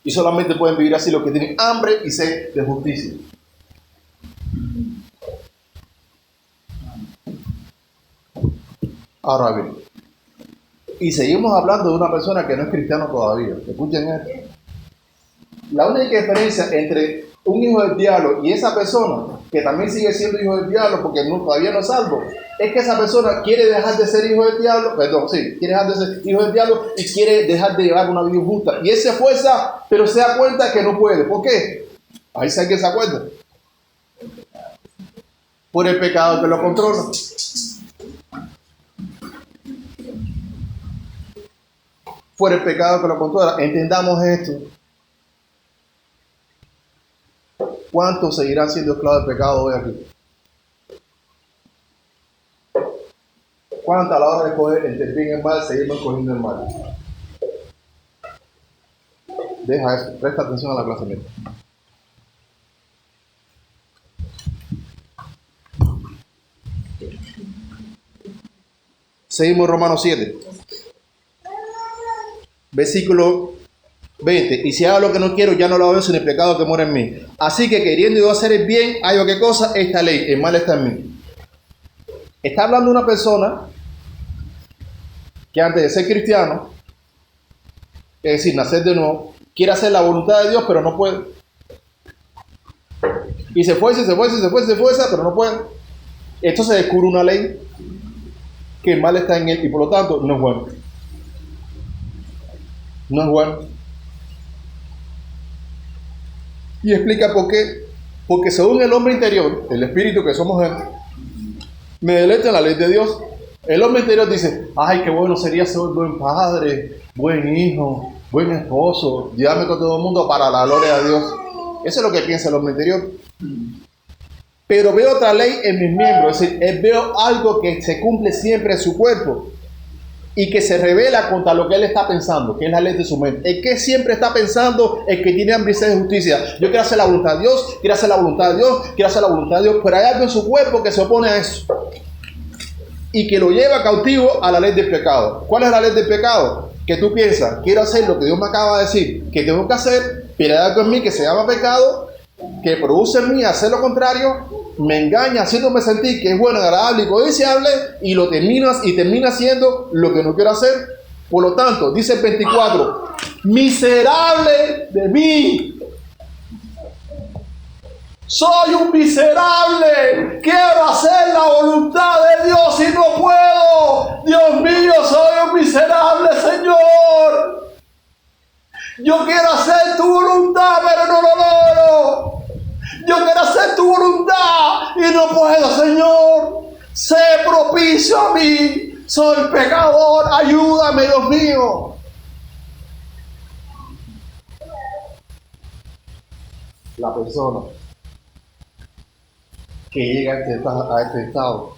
Y solamente pueden vivir así los que tienen hambre y sed de justicia. Ahora bien, y seguimos hablando de una persona que no es cristiano todavía. Escuchen esto. La única diferencia entre un hijo del diablo y esa persona, que también sigue siendo hijo del diablo porque todavía no es salvo, es que esa persona quiere dejar de ser hijo del diablo, quiere dejar de ser hijo del diablo y quiere dejar de llevar una vida justa. Y él se esfuerza, pero se da cuenta que no puede. ¿Por qué? Ahí sí hay que se da cuenta. Por el pecado que lo controla. Por el pecado que lo controla. Entendamos esto. ¿Cuántos seguirán siendo esclavos del pecado hoy aquí? ¿Cuántos a la hora de escoger entre el bien y el mal seguimos escogiendo el mal? Deja eso, presta atención a la clase mía. Seguimos Romanos 7. Versículo 20. Y si hago lo que no quiero, ya no lo hago sin el pecado que mora en mí. Así que queriendo yo hacer el bien, hago ¿qué cosa? Esta ley, el mal está en mí. Está hablando una persona que antes de ser cristiano, es decir, nacer de nuevo, quiere hacer la voluntad de Dios, pero no puede. Y se esfuerza, pero no puede. Entonces descubre una ley que el mal está en él y por lo tanto no es bueno. No es bueno. Y explica por qué. Porque según el hombre interior, el espíritu que somos él, me deleita en la ley de Dios. El hombre interior dice, ay, qué bueno sería ser buen padre, buen hijo, buen esposo, llevarme con todo el mundo para la gloria de Dios. Eso es lo que piensa el hombre interior. Pero veo otra ley en mis miembros, es decir, veo algo que se cumple siempre en su cuerpo y que se revela contra lo que él está pensando, que es la ley de su mente. El que siempre está pensando, el que tiene hambre y sed de justicia. Yo quiero hacer la voluntad de Dios, quiero hacer la voluntad de Dios, quiero hacer la voluntad de Dios, pero hay algo en su cuerpo que se opone a eso y que lo lleva cautivo a la ley del pecado. ¿Cuál es la ley del pecado? Que tú piensas, quiero hacer lo que Dios me acaba de decir que tengo que hacer, pero hay algo en mí que se llama pecado, que produce en mí hacer lo contrario, me engaña haciéndome sentir que es bueno, agradable y codiciable, y termina haciendo lo que no quiero hacer. Por lo tanto, dice el 24, miserable de mí. Soy un miserable, quiero hacer la voluntad de Dios y no puedo. Dios mío, soy un miserable, Señor. Yo quiero hacer tu voluntad, pero no lo logro. Yo quiero hacer tu voluntad y no puedo, Señor. Sé propicio a mí. Soy pecador. Ayúdame, Dios mío. La persona que llega a este estado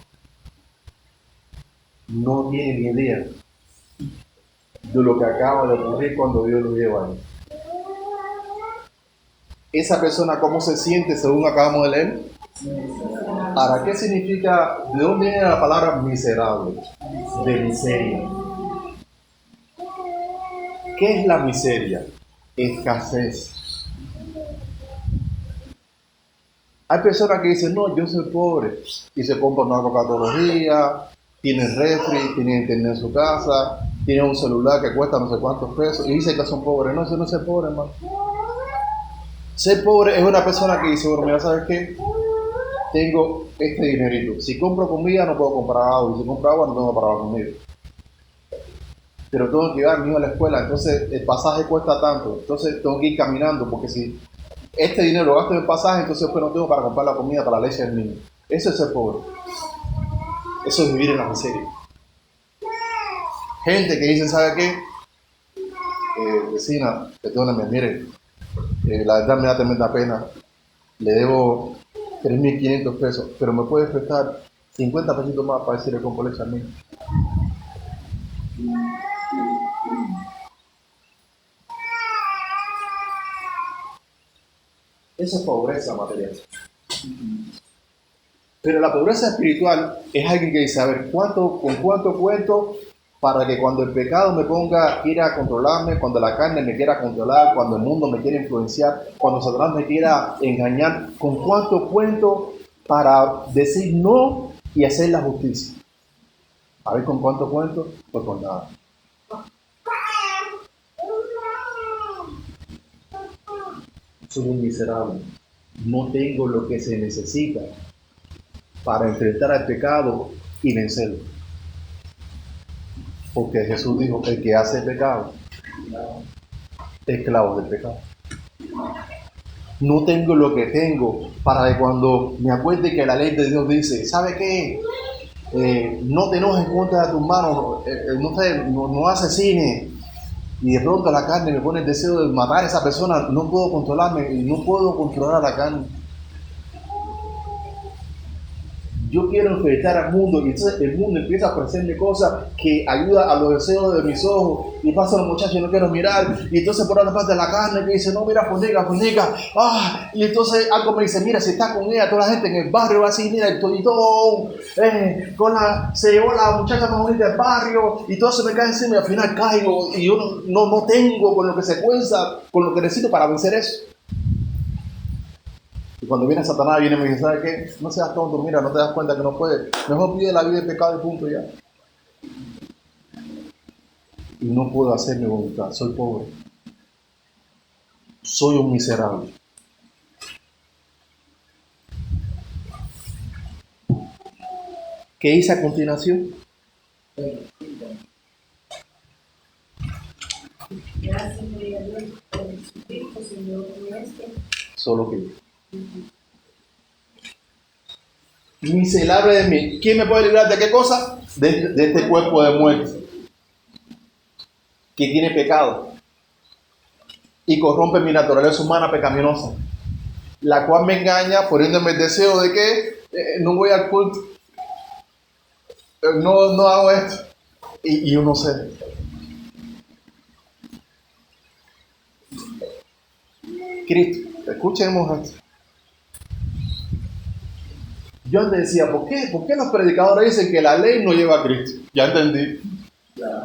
no tiene ni idea de lo que acaba de ocurrir cuando Dios lo lleva ahí. Esa persona, ¿cómo se siente según acabamos de leer? Ahora, ¿qué significa? ¿De dónde viene la palabra miserable? De miseria. ¿Qué es la miseria? Escasez. Hay personas que dicen, no, yo soy pobre, y se compra una coca todos los días, tiene refri, tiene internet en su casa, tiene un celular que cuesta no sé cuántos pesos, y dice que son pobres. No, eso no es ser pobre, hermano. Ser pobre es una persona que dice, bueno, mira, ¿sabes qué? Tengo este dinerito. Si compro comida no puedo comprar agua, y si compro agua no tengo para la comida. Pero tengo que llevar a mi hijo a la escuela, entonces el pasaje cuesta tanto, entonces tengo que ir caminando, porque si este dinero lo gasto en el pasaje, entonces después no tengo para comprar la comida para la leche del niño. Eso es ser pobre. Eso es vivir en la miseria. Gente que dice, ¿sabe qué? vecina, perdóname, mire, la verdad me da tremenda pena, le debo 3.500 pesos, pero me puede prestar 50 pesitos más para decirle con leche al niño. Esa es pobreza material. Pero la pobreza espiritual es alguien que dice, a ver, ¿con cuánto cuento para que cuando el pecado me quiera controlarme, cuando la carne me quiera controlar, cuando el mundo me quiera influenciar, cuando Satanás me quiera engañar, ¿con cuánto cuento para decir no y hacer la justicia? A ver, ¿con cuánto cuento? Pues con nada. Soy un miserable. No tengo lo que se necesita para enfrentar al pecado y vencerlo. Porque Jesús dijo, el que hace pecado, esclavo del pecado. No tengo lo que tengo para que cuando me acuerde que la ley de Dios dice, ¿sabe qué? No te enojes en contra de tus manos, no asesines. Y de pronto la carne me pone el deseo de matar a esa persona, no puedo controlarme y no puedo controlar a la carne. Yo quiero enfrentar al mundo y entonces el mundo empieza a ofrecerme cosas que ayudan a los deseos de mis ojos y pasan los muchachos y no quiero mirar y entonces por otra parte la carne que dice no mira fornica, y entonces algo me dice mira si está con ella toda la gente en el barrio va así mira el todito se llevó la muchacha más bonita del barrio y todo se me cae encima y al final caigo y yo no tengo con lo que se cuenta, con lo que necesito para vencer eso. Y cuando viene Satanás, viene y me dice, ¿sabes qué? No seas tonto, mira, no te das cuenta que no puedes. Mejor pide la vida de pecado y punto ya. Y no puedo hacer mi voluntad, soy pobre. Soy un miserable. ¿Qué hice a continuación? Gracias a Dios por Jesucristo, Señor nuestro. Solo que miserable de mí. ¿Quién me puede librar de qué cosa? De este cuerpo de muerte que tiene pecado y corrompe mi naturaleza humana pecaminosa, la cual me engaña poniéndome el deseo de que no voy al culto, no hago esto y yo no sé. Cristo, escuchemos esto. Yo antes decía, ¿por qué los predicadores dicen que la ley no lleva a Cristo? Ya entendí.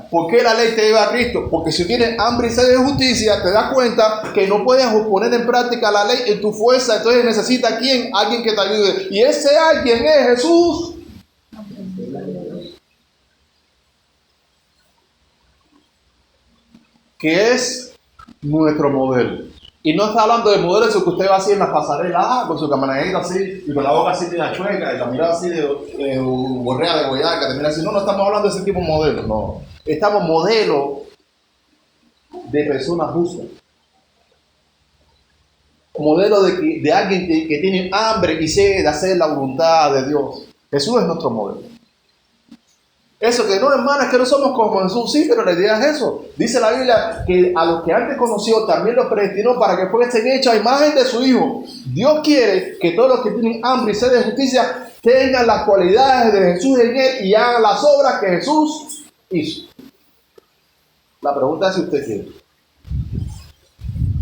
¿Por qué la ley te lleva a Cristo? Porque si tienes hambre y sed de justicia, te das cuenta que no puedes poner en práctica la ley en tu fuerza. Entonces necesita ¿quién? Alguien que te ayude. Y ese alguien es Jesús. Que es nuestro modelo. Y no está hablando de modelos que usted va así en las pasarelas, con su camarita así, y con la boca así de la chueca, y la mirada así de borrea de boyaca, termina así. No estamos hablando de ese tipo de modelos, no. Estamos modelo de personas justas. Modelo de alguien que tiene hambre y sed de hacer la voluntad de Dios. Jesús es nuestro modelo. Eso que no, hermanas, que no somos como Jesús, sí, pero la idea es eso. Dice la Biblia que a los que antes conoció también los predestinó para que fuesen hechos a imagen de su Hijo. Dios quiere que todos los que tienen hambre y sed de justicia tengan las cualidades de Jesús en él y hagan las obras que Jesús hizo. La pregunta es si usted quiere.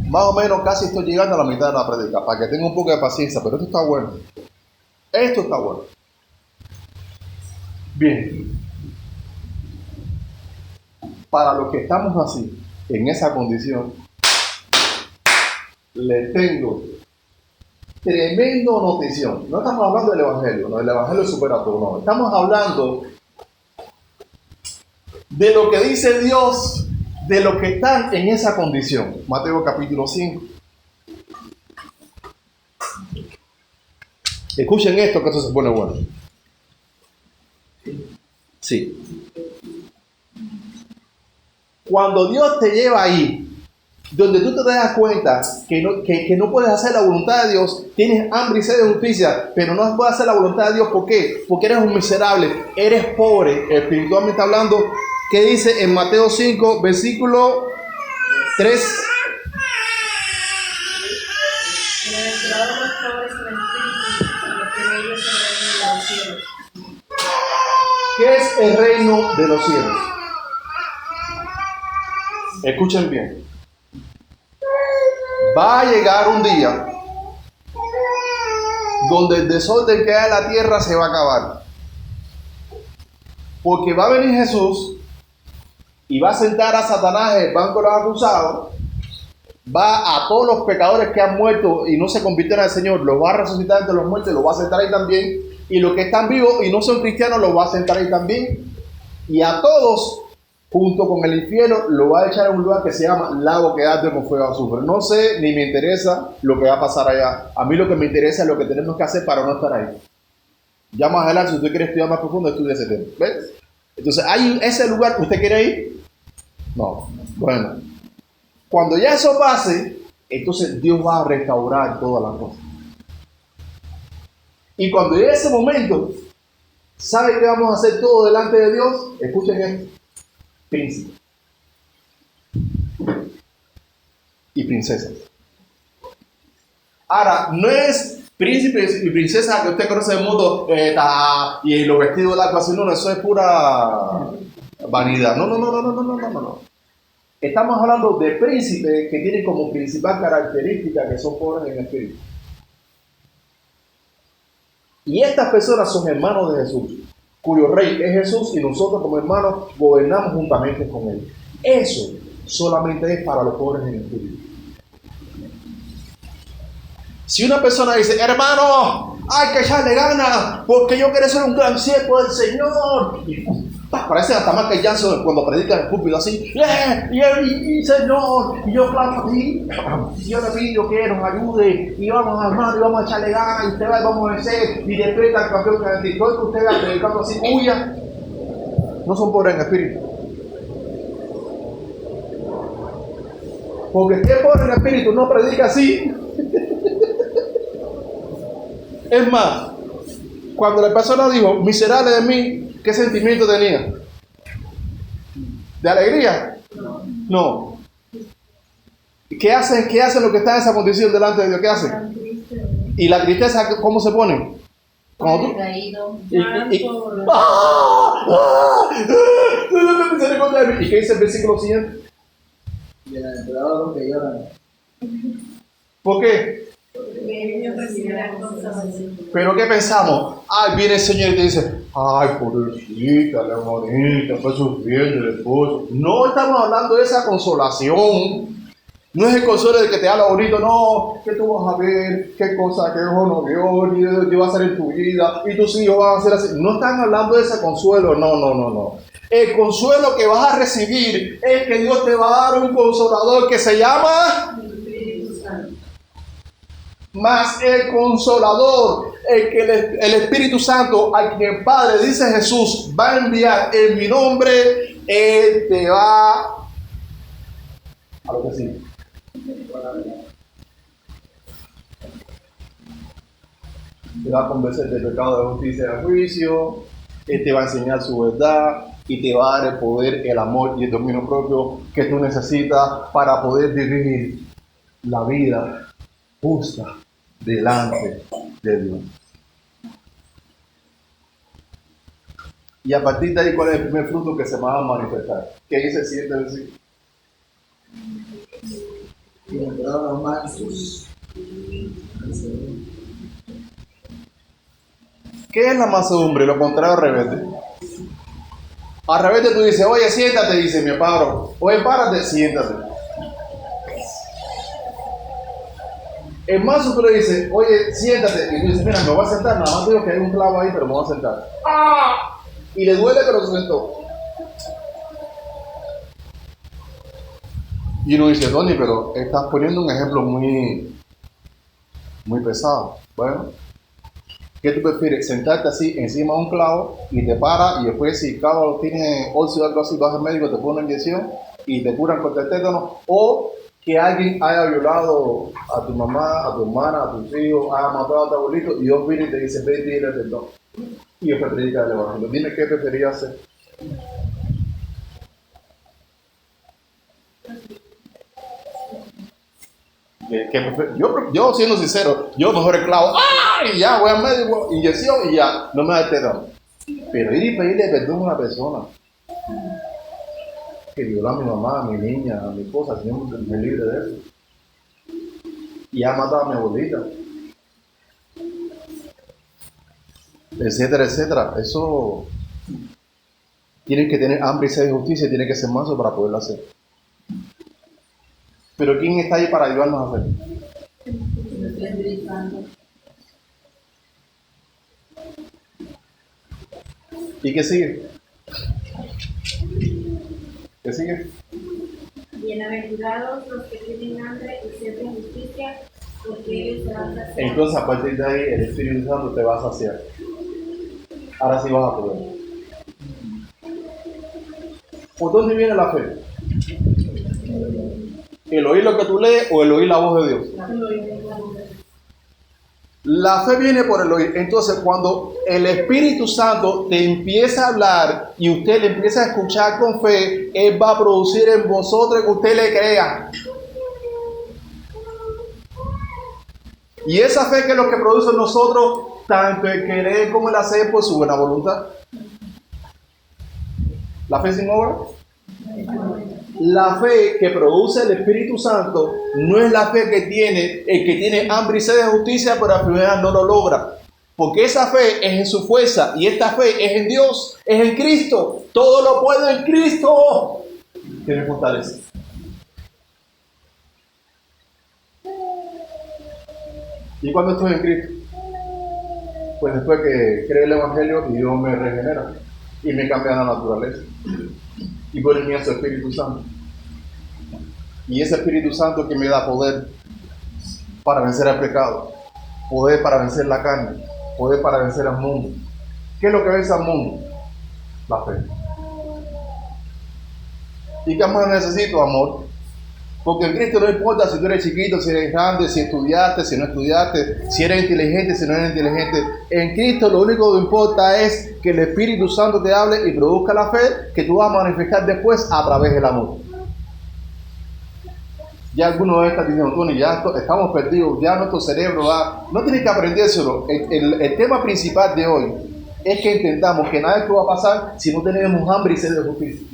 Más o menos casi estoy llegando a la mitad de la predica, para que tenga un poco de paciencia, pero esto está bueno. Esto está bueno. Bien. Para los que estamos así, en esa condición, les tengo tremendo notición. No estamos hablando del Evangelio, no, el Evangelio es supera todo, no. Estamos hablando de lo que dice Dios de los que están en esa condición. Mateo capítulo 5. Escuchen esto, que esto se pone bueno. Sí. Cuando Dios te lleva ahí, donde tú te das cuenta que no puedes hacer la voluntad de Dios, tienes hambre y sed de justicia, pero no puedes hacer la voluntad de Dios, ¿por qué? Porque eres un miserable, eres pobre, espiritualmente hablando. ¿Qué dice en Mateo 5, versículo 3. Bienaventurados los pobres en espíritu, porque de ellos es el reino de los cielos. ¿Qué es el reino de los cielos? Escuchen bien. Va a llegar un día donde el desorden que hay en la tierra se va a acabar. Porque va a venir Jesús y va a sentar a Satanás en el banco de los acusados, va a todos los pecadores que han muerto y no se convirtieron al Señor, los va a resucitar entre los muertos y los va a sentar ahí también, y los que están vivos y no son cristianos los va a sentar ahí también, y a todos, junto con el infierno, lo va a echar a un lugar que se llama lago que arde con fuego azufre. No sé ni me interesa lo que va a pasar allá. A mí lo que me interesa es lo que tenemos que hacer para no estar ahí. Ya más adelante, si usted quiere estudiar más profundo, estudia ese tema. ¿Ves? Entonces, ¿hay ese lugar? ¿Usted quiere ir? No. Bueno, cuando ya eso pase, entonces Dios va a restaurar todas las cosas. Y cuando llegue ese momento, ¿sabe qué vamos a hacer todo delante de Dios? Escuchen esto. Príncipe y princesas. Ahora, no es príncipes y princesas que usted conoce del mundo y los vestidos largos así, no, eso es pura vanidad. No. Estamos hablando de príncipes que tienen como principal característica que son pobres en espíritu. Y estas personas son hermanos de Jesús, cuyo rey es Jesús y nosotros como hermanos gobernamos juntamente con él. Eso solamente es para los pobres en espíritu. Si una persona dice, hermano, hay que echarle ganas porque yo quiero ser un gran siervo del Señor, y parece hasta más que Jackson cuando predica en el púlpito así, y Señor, y yo clamo a ti, y yo le pido que nos ayude, y vamos hermano, y vamos a echarle ganas, y usted va y vamos a vencer, y despierta el campeón que todo que usted va predicando así, huya. No son pobres en espíritu. Porque el que es pobre en espíritu no predica así. Es más, cuando la persona dijo, miserable de mí, ¿qué sentimiento tenía? ¿De alegría? No. ¿Qué hacen los que están en esa condición delante de Dios? ¿Qué hacen? ¿Y la tristeza cómo se pone? Cuando tú... ¿Y qué dice el versículo siguiente? Bienaventurados los que lloran. ¿Por qué? Pero ¿qué pensamos? Ay, viene el Señor y te dice, ay, pobrecita, la hermanita, está sufriendo el esposo. No estamos hablando de esa consolación. No es el consuelo de que te habla bonito, no, que tú vas a ver, qué cosa que ojo no vio, ni qué va a hacer en tu vida, y tus hijos van a ser así. No están hablando de ese consuelo, no. El consuelo que vas a recibir es que Dios te va a dar un consolador que se llama... Más el Consolador, el Espíritu Santo, a quien el Padre, dice Jesús, va a enviar en mi nombre, Él te va a lo que sigue. Te va a convencer del pecado, de justicia y de juicio, Él te va a enseñar su verdad y te va a dar el poder, el amor y el dominio propio que tú necesitas para poder vivir la vida justa delante de Dios. Y a partir de ahí, ¿cuál es el primer fruto que se va a manifestar? ¿Qué dice el siguiente versículo? Bienaventurados los mansos. ¿Qué es la mansedumbre? Lo contrario, rebelde. Al rebelde tú dices, oye, siéntate, dice mi paro. Oye, párate, siéntate. El manso tú le dices, oye, siéntate. Y tú dices, mira, me voy a sentar. Nada más digo que hay un clavo ahí, pero me voy a sentar. ¡Ah! Y le duele, pero se sentó. Y uno dice, Tony, pero estás poniendo un ejemplo muy pesado. Bueno, ¿qué tú prefieres? ¿Sentarte así encima de un clavo y te para y después si el clavo tiene óxido o algo así, vas al médico, te pone una inyección y te curan contra el tétano? O que alguien haya violado a tu mamá, a tu hermana, a tus hijos, haya matado a tu abuelito y Dios viene y te dice, ve y dile perdón. Y después predica el evangelio. Dime qué preferirías hacer. Yo siendo sincero, yo mejor esclavo, ¡ay! Ya voy al médico, inyección y ya, no me da alterado. Pero ir y pedirle perdón a una persona que violó a mi mamá, a mi niña, a mi esposa, Señor me libre de eso. Y ha matado a mi abuelita. Etcétera, etcétera. Eso tiene que tener hambre y sed de justicia, tiene que ser manso para poderlo hacer. Pero ¿quién está ahí para ayudarnos a hacerlo? ¿Y qué sigue? ¿Qué sigue? Bienaventurados los que tienen hambre y sed de justicia, porque ellos serán saciados. Entonces a partir de ahí el Espíritu Santo te va a saciar. Ahora sí vas a poder. ¿Por dónde viene la fe? ¿El oír lo que tú lees o el oír la voz de Dios? La fe viene por el oír. Entonces, cuando el Espíritu Santo te empieza a hablar y usted le empieza a escuchar con fe, Él va a producir en vosotros que usted le crea. Y esa fe que es lo que produce en nosotros, tanto el querer como el hacer por su buena voluntad. ¿La fe sin obra? La fe que produce el Espíritu Santo no es la fe que tiene el que tiene hambre y sed de justicia, pero al final no lo logra. Porque esa fe es en su fuerza y esta fe es en Dios, es en Cristo. Todo lo puedo en Cristo que me fortalece. ¿Y cuando estoy en Cristo? Pues después que cree el Evangelio y Dios me regenera y me cambia la naturaleza. Y pone en mí a su Espíritu Santo. Y ese Espíritu Santo que me da poder para vencer al pecado, poder para vencer la carne, poder para vencer al mundo. ¿Qué es lo que vence al mundo? La fe. ¿Y qué más necesito? Amor. Porque en Cristo no importa si tú eres chiquito, si eres grande, si estudiaste, si no estudiaste, si eres inteligente, si no eres inteligente. En Cristo lo único que importa es que el Espíritu Santo te hable y produzca la fe que tú vas a manifestar después a través del amor. Ya algunos de están diciendo, Tony, ya estamos perdidos, ya nuestro cerebro va... No tienes que aprendérselo. El tema principal de hoy es que entendamos que nada de esto va a pasar si no tenemos hambre y sed de justicia.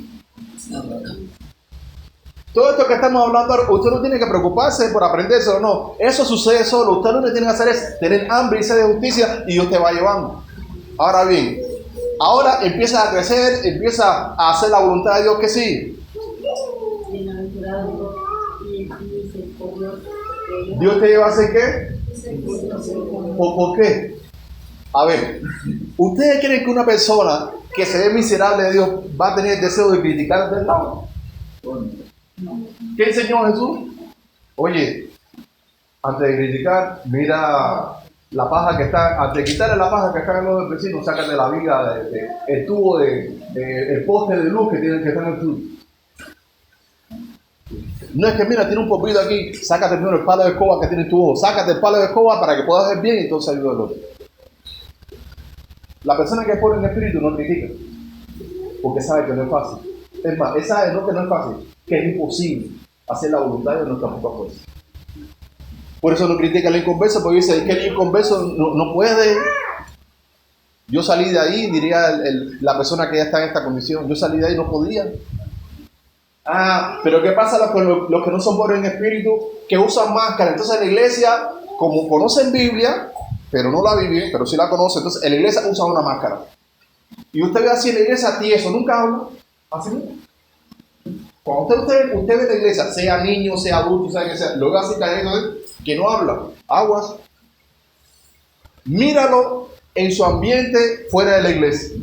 Todo esto que estamos hablando, usted no tiene que preocuparse por aprendérselo, no. Eso sucede solo. Usted lo que tiene que hacer es tener hambre y sed de justicia y Dios te va llevando. Ahora bien, ahora empieza a crecer, empieza a hacer la voluntad de Dios que sí. ¿Dios te lleva a hacer qué? ¿Por qué? A ver, ¿ustedes creen que una persona que se ve miserable de Dios va a tener el deseo de criticar del lado? ¿Qué enseñó Jesús? Oye, antes de criticar, mira la paja que está, antes de quitarle la paja que está en los vecinos, sácate la viga, el tubo, el poste de luz que tiene que estar en el tubo. No es que mira, tiene un poquito aquí, sácate primero el palo de escoba que tiene en tu ojo, sácate el palo de escoba para que puedas ver bien y entonces ayuda al otro. La persona que pone en el espíritu no critica, porque sabe que no es fácil. Es más, él sabe no que no es fácil, que es imposible hacer la voluntad de nuestra propia fuerza. Por eso no critica al inconverso, porque dice, es que el inconverso no puede. Yo salí de ahí, diría la persona que ya está en esta condición, yo salí de ahí y no podía. Pero ¿qué pasa con los que no son pobres en espíritu, que usan máscara? Entonces en la iglesia, como conocen Biblia, pero no la viven, pero sí la conocen, entonces en la iglesia usan una máscara. Y usted ve así en la iglesia tieso, nunca habla, así mismo. Cuando usted ve en la iglesia, sea niño, sea adulto, sea que sea, luego así cayendo, que no habla, aguas. Míralo en su ambiente fuera de la iglesia.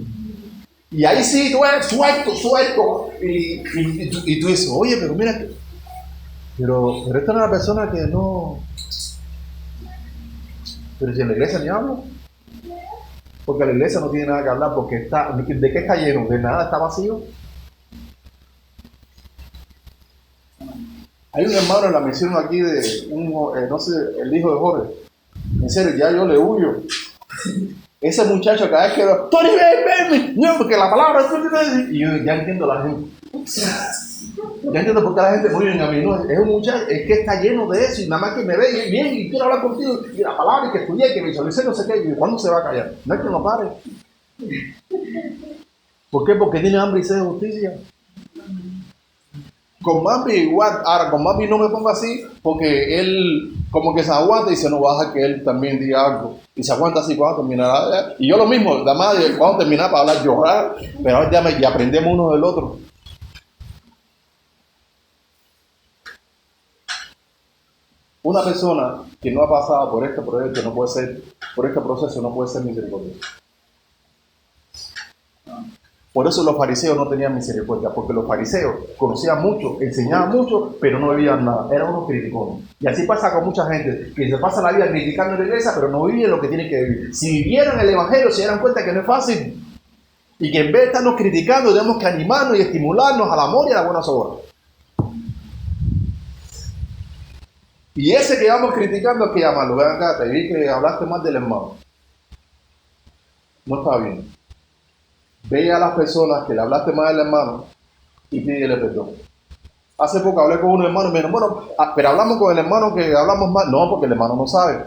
Y ahí sí, tú eres suelto. Y tú dices, oye, pero mira, pero esta es una persona que no... Pero si en la iglesia ni habla. Porque la iglesia no tiene nada que hablar, porque está... ¿De qué está lleno? De nada, está vacío. Hay un hermano en la misión aquí de no sé, el hijo de Jorge. En serio, ya yo le huyo. Ese muchacho cada vez que Tony, ven, no, porque la palabra y yo ya entiendo a la gente. Ya entiendo por qué la gente muy bien a mí. No, es un muchacho, es que está lleno de eso y nada más que me ve y bien y quiero hablar contigo y la palabra y que estudié, que visualicé, no sé qué. ¿Y cuándo se va a callar? No es que no pare. ¿Por qué? Porque tiene hambre y sed de justicia. Con Mami igual, ahora con Mami no me pongo así porque él como que se aguanta y se nos baja que él también diga algo y se aguanta así cuando terminará. Y yo lo mismo, nada más cuando terminar para hablar llorar, pero ahora ya aprendemos uno del otro. Una persona que no ha pasado por este proyecto no puede ser, por este proceso no puede ser misericordiosa. Por eso los fariseos no tenían misericordia, porque los fariseos conocían mucho, enseñaban mucho, pero no vivían nada, eran unos criticones. Y así pasa con mucha gente, que se pasa la vida criticando la iglesia, pero no viven lo que tienen que vivir. Si vivieran el evangelio, se dieran cuenta que no es fácil, y que en vez de estarnos criticando, tenemos que animarnos y estimularnos al amor y a las buenas obras. Y ese que vamos criticando hay que llamarlo. Vean acá, te vi que hablaste más del hermano. No está bien. Ve a las personas que le hablaste más del hermano y pídele perdón. Hace poco hablé con un hermano y me dijo, bueno, pero hablamos con el hermano que hablamos más. No, porque el hermano no sabe.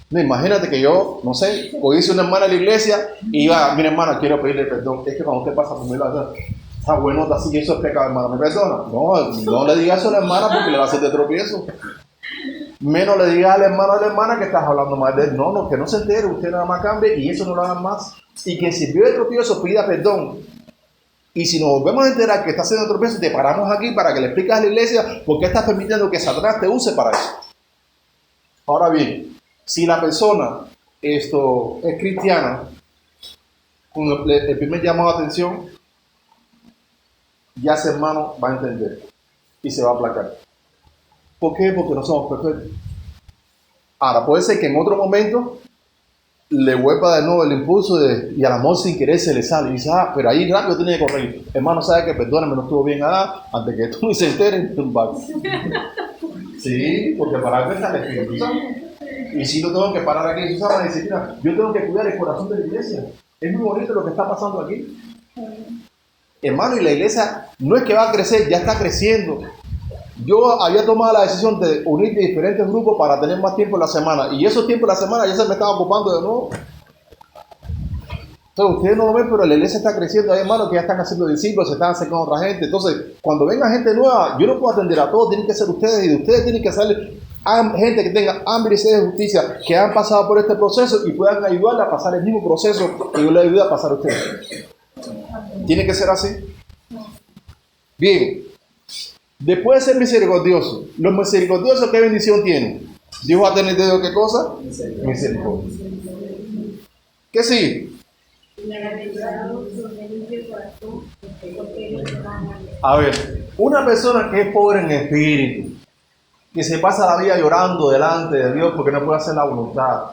No, imagínate que yo, no sé, o hice una hermana en la iglesia y iba, mira hermana, quiero pedirle perdón. Es que cuando usted pasa por mi lado, está bueno, así, eso es pecado, hermano, ¿me perdona? No le digas eso a la hermana porque le va a hacer de tropiezo. Menos le digas al hermano o a la hermana que estás hablando mal de él. No, que no se entere, usted nada más cambie y eso no lo hagan más. Y que sirvió de tropiezo pida perdón. Y si nos volvemos a enterar que está haciendo tropiezo, te paramos aquí para que le expliques a la iglesia por qué estás permitiendo que Satanás te use para eso. Ahora bien, si la persona es cristiana, con el primer llamado de atención, ya ese hermano va a entender y se va a aplacar. ¿Por qué? Porque no somos perfectos. Ahora, puede ser que en otro momento le vuelva de nuevo el impulso y al amor sin querer se le sale. Y dice, pero ahí rápido tiene que corregir. Hermano, sabe que perdóname, no estuvo bien antes que tú ni se entere. Sí, porque para algo está el Espíritu Santo. Y si no tengo que parar aquí en Susana y decir, mira, yo tengo que cuidar el corazón de la iglesia. Es muy bonito lo que está pasando aquí. Hermano, y la iglesia no es que va a crecer, ya está creciendo. Yo había tomado la decisión de unir diferentes grupos para tener más tiempo en la semana. Y esos tiempos en la semana ya se me estaba ocupando de nuevo. Entonces, ustedes no lo ven, pero la iglesia está creciendo. Hay hermanos que ya están haciendo discípulos, se están acercando a otra gente. Entonces, cuando venga gente nueva, yo no puedo atender a todos, tienen que ser ustedes. Y de ustedes tienen que salir gente que tenga hambre y sed de justicia, que han pasado por este proceso y puedan ayudarle a pasar el mismo proceso que yo le ayudé a pasar a ustedes. Tiene que ser así. Bien. Después de ser misericordioso, los misericordiosos, ¿qué bendición tienen? Dios va a tener de ¿qué cosa? Misericordia. ¿Qué sí? A ver, una persona que es pobre en espíritu, que se pasa la vida llorando delante de Dios porque no puede hacer la voluntad,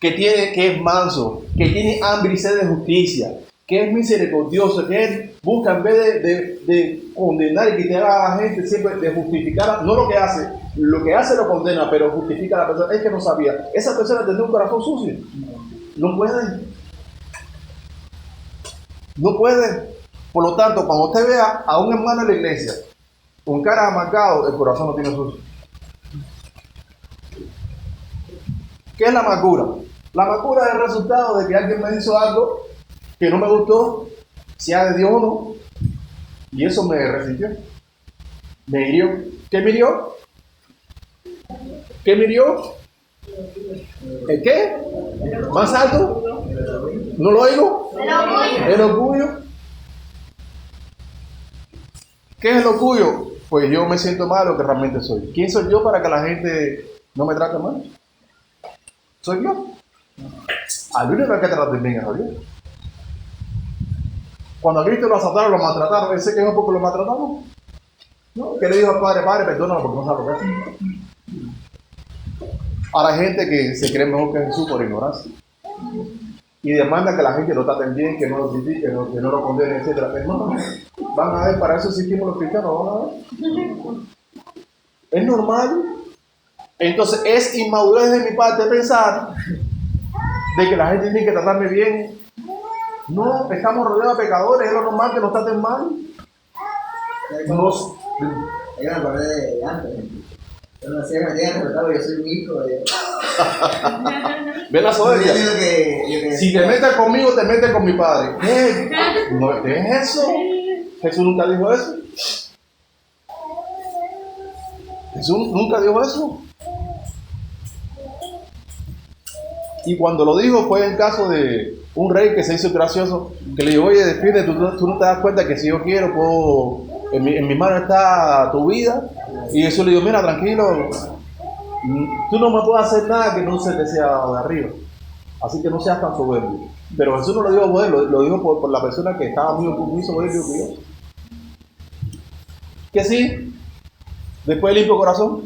que es manso, que tiene hambre y sed de justicia, que es misericordioso, que él busca en vez de condenar y quitar a la gente, siempre de justificar, no lo que hace lo condena, pero justifica a la persona. Es que no sabía. Esa persona tendrá un corazón sucio. No puede. No puede. Por lo tanto, cuando usted vea a un hermano en la iglesia con cara amargado, el corazón no tiene sucio. ¿Qué es la amargura? La amargura es el resultado de que alguien me hizo algo que no me gustó, sea de Dios o no, y eso me resintió, me hirió. ¿Qué me hirió? ¿Qué me hirió? ¿El qué? ¿Más alto? ¿No lo oigo? El orgullo. ¿Qué es el orgullo? Pues yo me siento mal de lo que realmente soy. ¿Quién soy yo para que la gente no me trate mal? Soy yo. Al único que hay que tratar bien es a Dios. Cuando a Cristo lo asaltaron, lo maltrataron, ¿él se quejó porque lo maltrataron? ¿No? ¿Qué le dijo al Padre? Padre, perdónalo porque no sabe lo que hace. Ahora hay gente que se cree mejor que Jesús por ignorancia. Y demanda que la gente lo traten bien, que no lo critiquen, que no lo condenen, etc. Hermano, van a ver, para eso existimos los cristianos, van a ver. Es normal. Entonces es inmadurez de mi parte pensar de que la gente tiene que tratarme bien. No, estamos rodeados de pecadores, es lo normal que nos traten mal. Yo me acordé de antes. Yo no sé, me tienen respetado, yo soy un hijo de... ¿Ves la soberbia? Yo digo que Si te metes conmigo, te metes con mi padre. ¿Qué? No, ¿qué es eso? Jesús nunca dijo eso. Jesús nunca dijo eso. Y cuando lo dijo fue el caso de un rey que se hizo gracioso, que le dijo, oye, despide, tú no te das cuenta que si yo quiero, puedo, en mi mano está tu vida. Y Jesús le dijo, mira, tranquilo, tú no me puedes hacer nada que no se te sea de arriba. Así que no seas tan soberbio. Pero Jesús no lo dijo por él, lo dijo por la persona que estaba muy soberbio que yo. Que sí, después limpio corazón.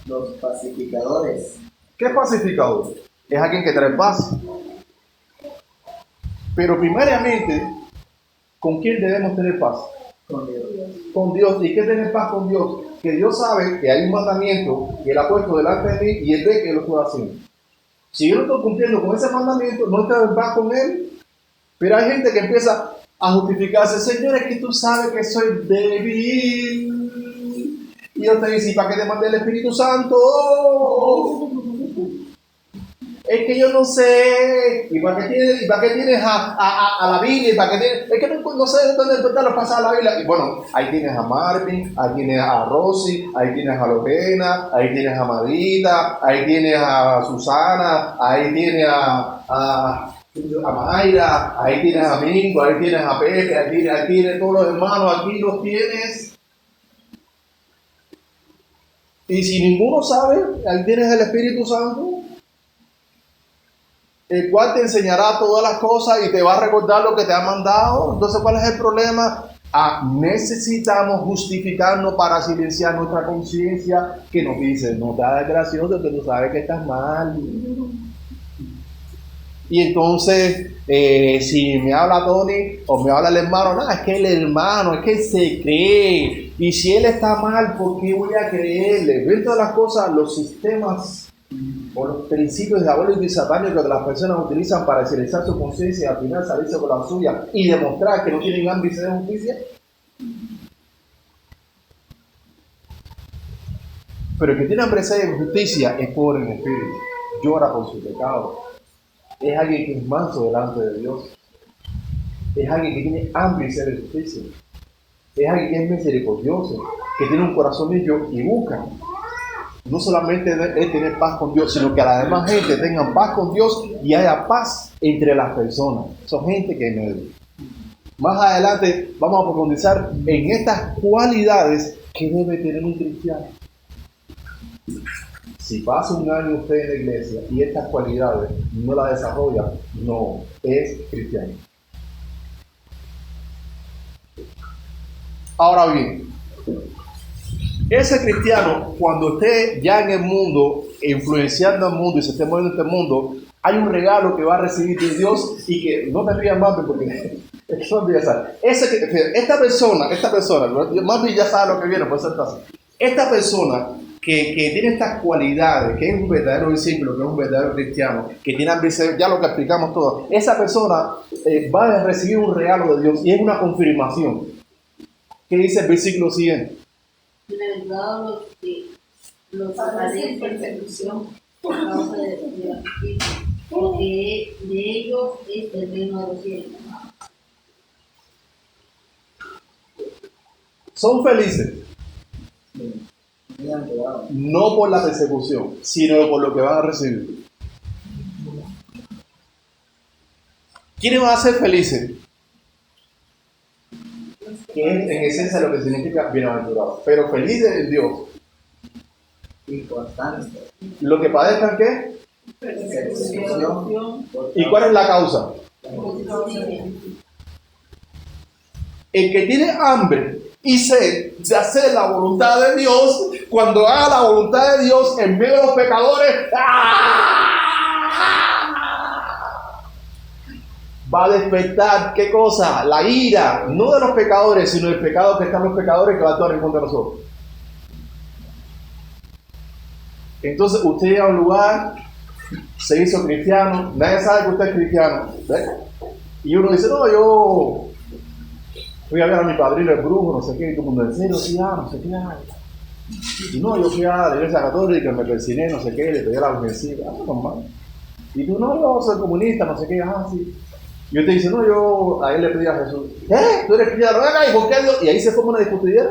los pacificadores ¿Qué es pacificador? Es alguien que trae paz. Pero primariamente, ¿con quién debemos tener paz? con Dios. Con Dios. ¿Y qué tener paz con Dios? Que Dios sabe que hay un mandamiento que Él ha puesto delante de mí y Él ve que lo estoy haciendo. Si yo no estoy cumpliendo con ese mandamiento, no estoy en paz con Él. Pero hay gente que empieza a justificarse. Señor, es que tú sabes que soy débil. Y Dios te dice, ¿y para qué te mandé el Espíritu Santo? Es que yo no sé. ¿Y para qué tienes a la Biblia? ¿Y para qué tienes? Es que no sé dónde los pasajes de la Biblia. Y bueno, ahí tienes a Marvin, ahí tienes a Rosy, ahí tienes a Lorena, ahí tienes a Marita, ahí tienes a Susana, ahí tienes a Mayra, ahí tienes a Mingo, ahí tienes a Pepe, ahí tienes todos los hermanos, aquí los tienes. Y si ninguno sabe, ahí tienes el Espíritu Santo, el cual te enseñará todas las cosas y te va a recordar lo que te ha mandado. Entonces, ¿cuál es el problema? Necesitamos justificarnos para silenciar nuestra conciencia que nos dice, no te hagas gracioso que tú sabes que estás mal. Y entonces, si me habla Tony o me habla el hermano, no, es que el hermano, es que él se cree. Y si él está mal, ¿por qué voy a creerle? Ven todas las cosas, los sistemas o los principios diabólicos y satánicos que las personas utilizan para silenciar su conciencia y al final salirse con la suya y demostrar que no tienen hambre y sed de justicia. Pero el que tiene hambre y sed de justicia es pobre en espíritu, llora por su pecado. Es alguien que es manso delante de Dios. Es alguien que tiene hambre y sed de justicia. Es alguien que es misericordioso, que tiene un corazón limpio y busca no solamente es tener paz con Dios, sino que a la demás gente tengan paz con Dios y haya paz entre las personas. Son gente que medio. Más adelante vamos a profundizar en estas cualidades que debe tener un cristiano. Si pasa un año usted en la iglesia y estas cualidades no las desarrolla, no es cristiano. Ahora bien, ese cristiano, cuando esté ya en el mundo, influenciando al mundo y se esté moviendo en este mundo, hay un regalo que va a recibir de Dios y que no te rías más porque eso no esta persona, más bien ya sabe lo que viene, por ser así. Esta persona que tiene estas cualidades, que es un verdadero discípulo, que es un verdadero cristiano, que tiene ambición, ya lo que explicamos todo, esa persona va a recibir un regalo de Dios y es una confirmación. ¿Qué dice el versículo siguiente? Bienaventurados los que padecen persecución por causa de la justicia, porque de ellos es el reino de los cielos. Son felices, no por la persecución, sino por lo que van a recibir. ¿Quiénes van a ser felices? Que es en esencia lo que significa bienaventurado, pero felices en Dios. Y constante. ¿Lo que padezcan qué? Persecución. ¿Y cuál es la causa? El que tiene hambre y sed de hacer la voluntad de Dios, cuando haga la voluntad de Dios en medio de los pecadores, va a despertar, ¿qué cosa? La ira, no de los pecadores, sino del pecado que están los pecadores que va a actuar en contra de nosotros. Entonces usted llega a un lugar, se hizo cristiano, nadie sabe que usted es cristiano, ¿ves? Y uno dice, no, yo fui a ver a mi padrino el brujo, no sé qué, y todo el mundo, ¿en serio? Sí, no sé qué, y no, yo fui a la iglesia católica, me persiné, no sé qué, le pedí a la virgencita, normal. Y tú, no, yo soy comunista, no sé qué, sí. Y yo te dice, no, yo a él le pedí a Jesús, ¿qué? ¿Tú eres cristiano? ¿Y por qué Dios? Y ahí se forma una discutidera.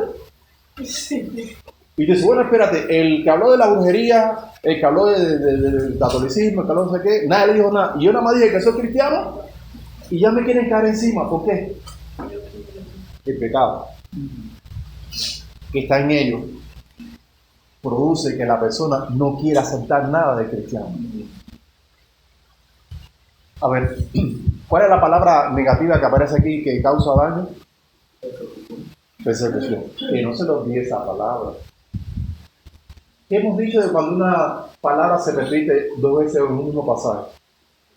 Y te dice, bueno, espérate, el que habló de la brujería, el que habló del catolicismo, el que habló de no sé qué, nadie le dijo nada. Y yo nada más dije que soy cristiano y ya me quieren caer encima. ¿Por qué? El pecado que está en ellos produce que la persona no quiera aceptar nada de cristiano. A ver, ¿cuál es la palabra negativa que aparece aquí que causa daño? Persecución. Que no se le olvide esa palabra. ¿Qué hemos dicho de cuando una palabra se repite dos veces en un mismo pasaje?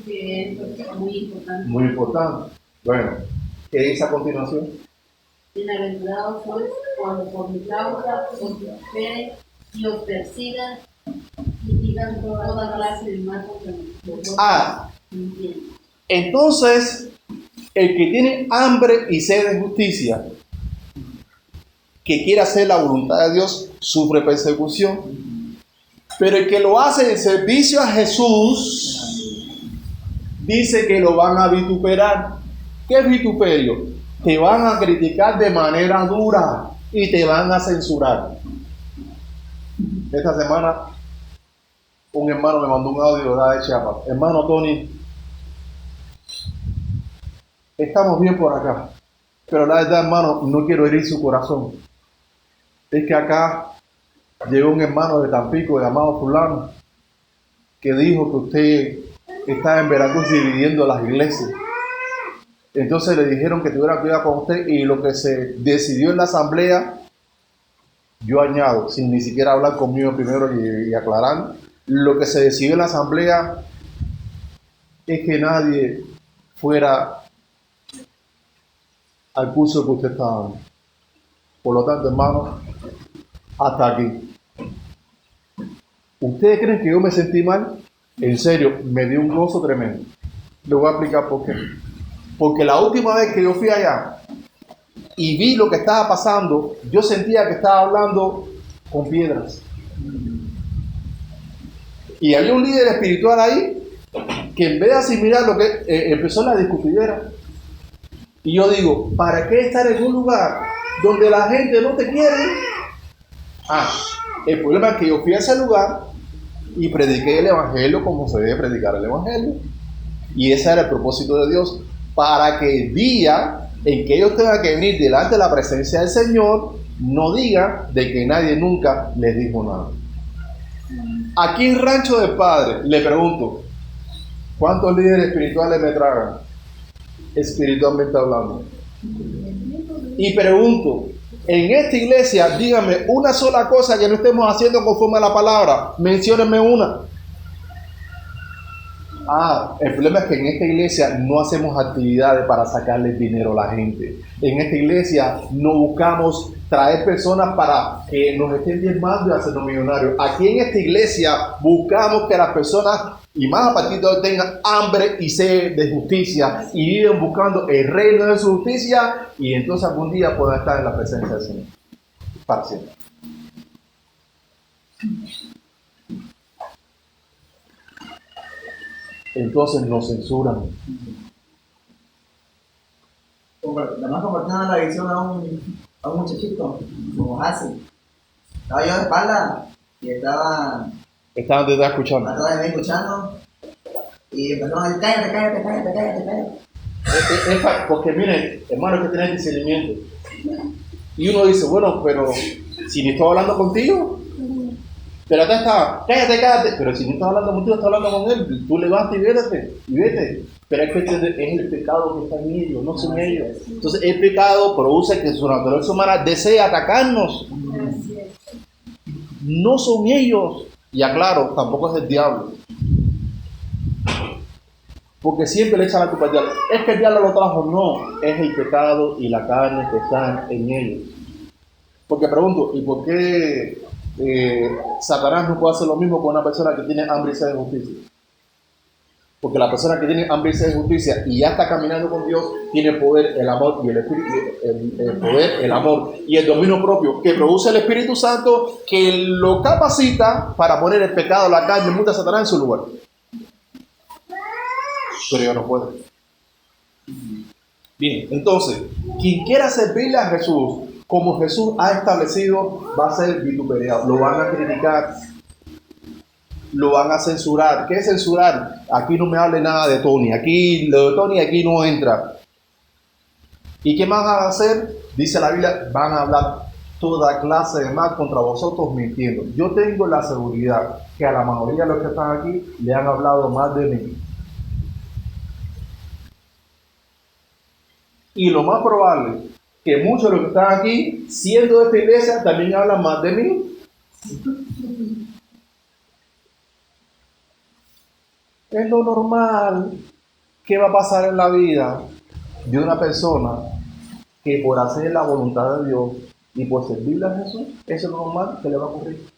Que es muy importante. Muy importante. Bueno, ¿qué dice a continuación? Bienaventurados sois cuando por mi causa os esperen y os persigan y digan toda clase de mal contra vosotros. Entonces, el que tiene hambre y sed de justicia, que quiere hacer la voluntad de Dios, sufre persecución. Pero el que lo hace en servicio a Jesús, dice que lo van a vituperar. ¿Qué es vituperio? Te van a criticar de manera dura y te van a censurar. Esta semana un hermano me mandó un audio de Chiapas. Hermano Tony, estamos bien por acá, pero la verdad, hermano, no quiero herir su corazón. Es que acá llegó un hermano de Tampico llamado fulano que dijo que usted está en Veracruz dividiendo las iglesias. Entonces le dijeron que tuviera cuidado con usted y lo que se decidió en la asamblea, yo añado, sin ni siquiera hablar conmigo primero y aclarar, lo que se decidió en la asamblea es que nadie fuera al curso que usted está dando. Por lo tanto, hermanos, hasta aquí. ¿Ustedes creen que yo me sentí mal? En serio, me dio un gozo tremendo. Le voy a explicar por qué. Porque la última vez que yo fui allá y vi lo que estaba pasando, yo sentía que estaba hablando con piedras. Y había un líder espiritual ahí que en vez de asimilar lo que empezó la discutidera. Y yo digo, ¿para qué estar en un lugar donde la gente no te quiere? El problema es que yo fui a ese lugar y prediqué el evangelio como se debe predicar el evangelio. Y ese era el propósito de Dios, para que el día en que ellos tengan que venir delante de la presencia del Señor, no digan de que nadie nunca les dijo nada. Aquí en Rancho del Padre, le pregunto, ¿cuántos líderes espirituales me tragan? Espiritualmente hablando. Y pregunto, en esta iglesia, díganme una sola cosa que no estemos haciendo conforme a la palabra. Menciónenme una. El problema es que en esta iglesia no hacemos actividades para sacarle dinero a la gente. En esta iglesia no buscamos traer personas para que nos estén diezmando y hacernos millonarios. Aquí en esta iglesia buscamos que las personas, y más a partir de hoy, tengan hambre y sed de justicia y viven buscando el reino de su justicia, y entonces algún día puedan estar en la presencia del Señor para siempre. Entonces nos censuran. Además compartiendo la visión a un muchachito, como hace. Estaba yo de espalda y estaban de estar escuchando. Atrás de mí escuchando. Y empezaron a decir, cállate. Porque miren, hermano, hay que tener discernimiento. Y uno dice, bueno, pero si ni estoy hablando contigo, pero acá está, cállate. Pero si no estás hablando contigo, estás hablando con él. Tú levantas y vete. Pero es que es el pecado que está en ellos, no son ellos. Entonces el pecado produce que su naturaleza humana desee atacarnos. No son ellos. Y aclaro, tampoco es el diablo. Porque siempre le echan la culpa al diablo. Es que el diablo lo trajo. No, es el pecado y la carne que están en ellos. Porque pregunto, ¿y por qué Satanás no puede hacer lo mismo con una persona que tiene hambre y sed de justicia? Porque la persona que tiene hambre y sed de justicia y ya está caminando con Dios, tiene poder, el amor y el espíritu, el poder, el amor y el dominio propio que produce el Espíritu Santo, que lo capacita para poner el pecado, la carne, el mundo de Satanás en su lugar. Pero yo no puedo. Bien, entonces, quien quiera servirle a Jesús, como Jesús ha establecido, va a ser vituperiado. Lo van a criticar. Lo van a censurar. ¿Qué es censurar? Aquí no me hable nada de Tony. Aquí lo de Tony aquí no entra. ¿Y qué más van a hacer? Dice la Biblia, van a hablar toda clase de mal contra vosotros mintiendo. Yo tengo la seguridad que a la mayoría de los que están aquí le han hablado mal de mí. Y lo más probable que muchos de los que están aquí, siendo de esta iglesia, también hablan mal de mí. Es lo normal que va a pasar en la vida de una persona que por hacer la voluntad de Dios y por servirle a Jesús, eso es lo normal que le va a ocurrir.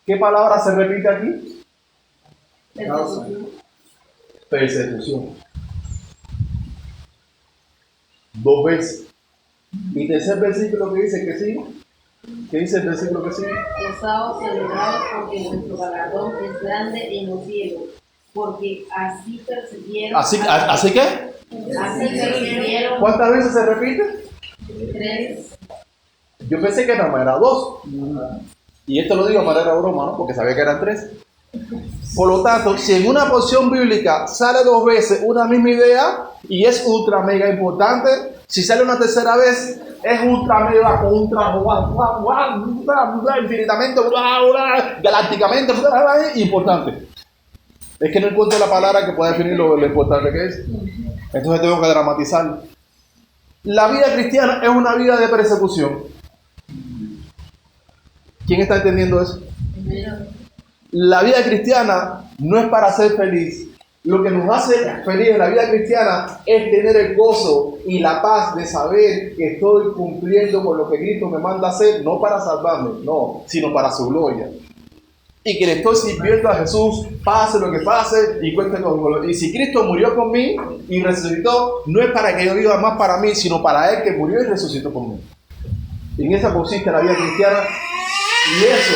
¿Qué palabra se repite aquí? Persecución. 2 veces. Y tercer versículo que dice que sí. ¿Qué dice el versículo que sigue? Gozaos y alegraos porque vuestro galardón es grande en los cielos, porque así persiguieron. ¿Así qué? Así persiguieron. ¿Cuántas veces se repite? 3. Yo pensé que no, era 2. Y esto lo digo de manera broma, ¿no? Porque sabía que eran 3. Por lo tanto, si en una porción bíblica sale 2 veces una misma idea y es ultra mega importante, si sale una tercera vez es ultra mega infinitamente galácticamente importante. Es que no encuentro la palabra que pueda definir lo importante que es. Entonces tengo que dramatizarlo. La vida cristiana es una vida de persecución. ¿Quién está entendiendo eso? La vida cristiana no es para ser feliz. Lo que nos hace feliz en la vida cristiana es tener el gozo y la paz de saber que estoy cumpliendo con lo que Cristo me manda a hacer, no para salvarme, no, sino para su gloria. Y que le estoy sirviendo a Jesús, pase lo que pase, y cuente con gloria. Y si Cristo murió por mí y resucitó, no es para que yo viva más para mí, sino para Él que murió y resucitó por mí. En eso consiste la vida cristiana, y eso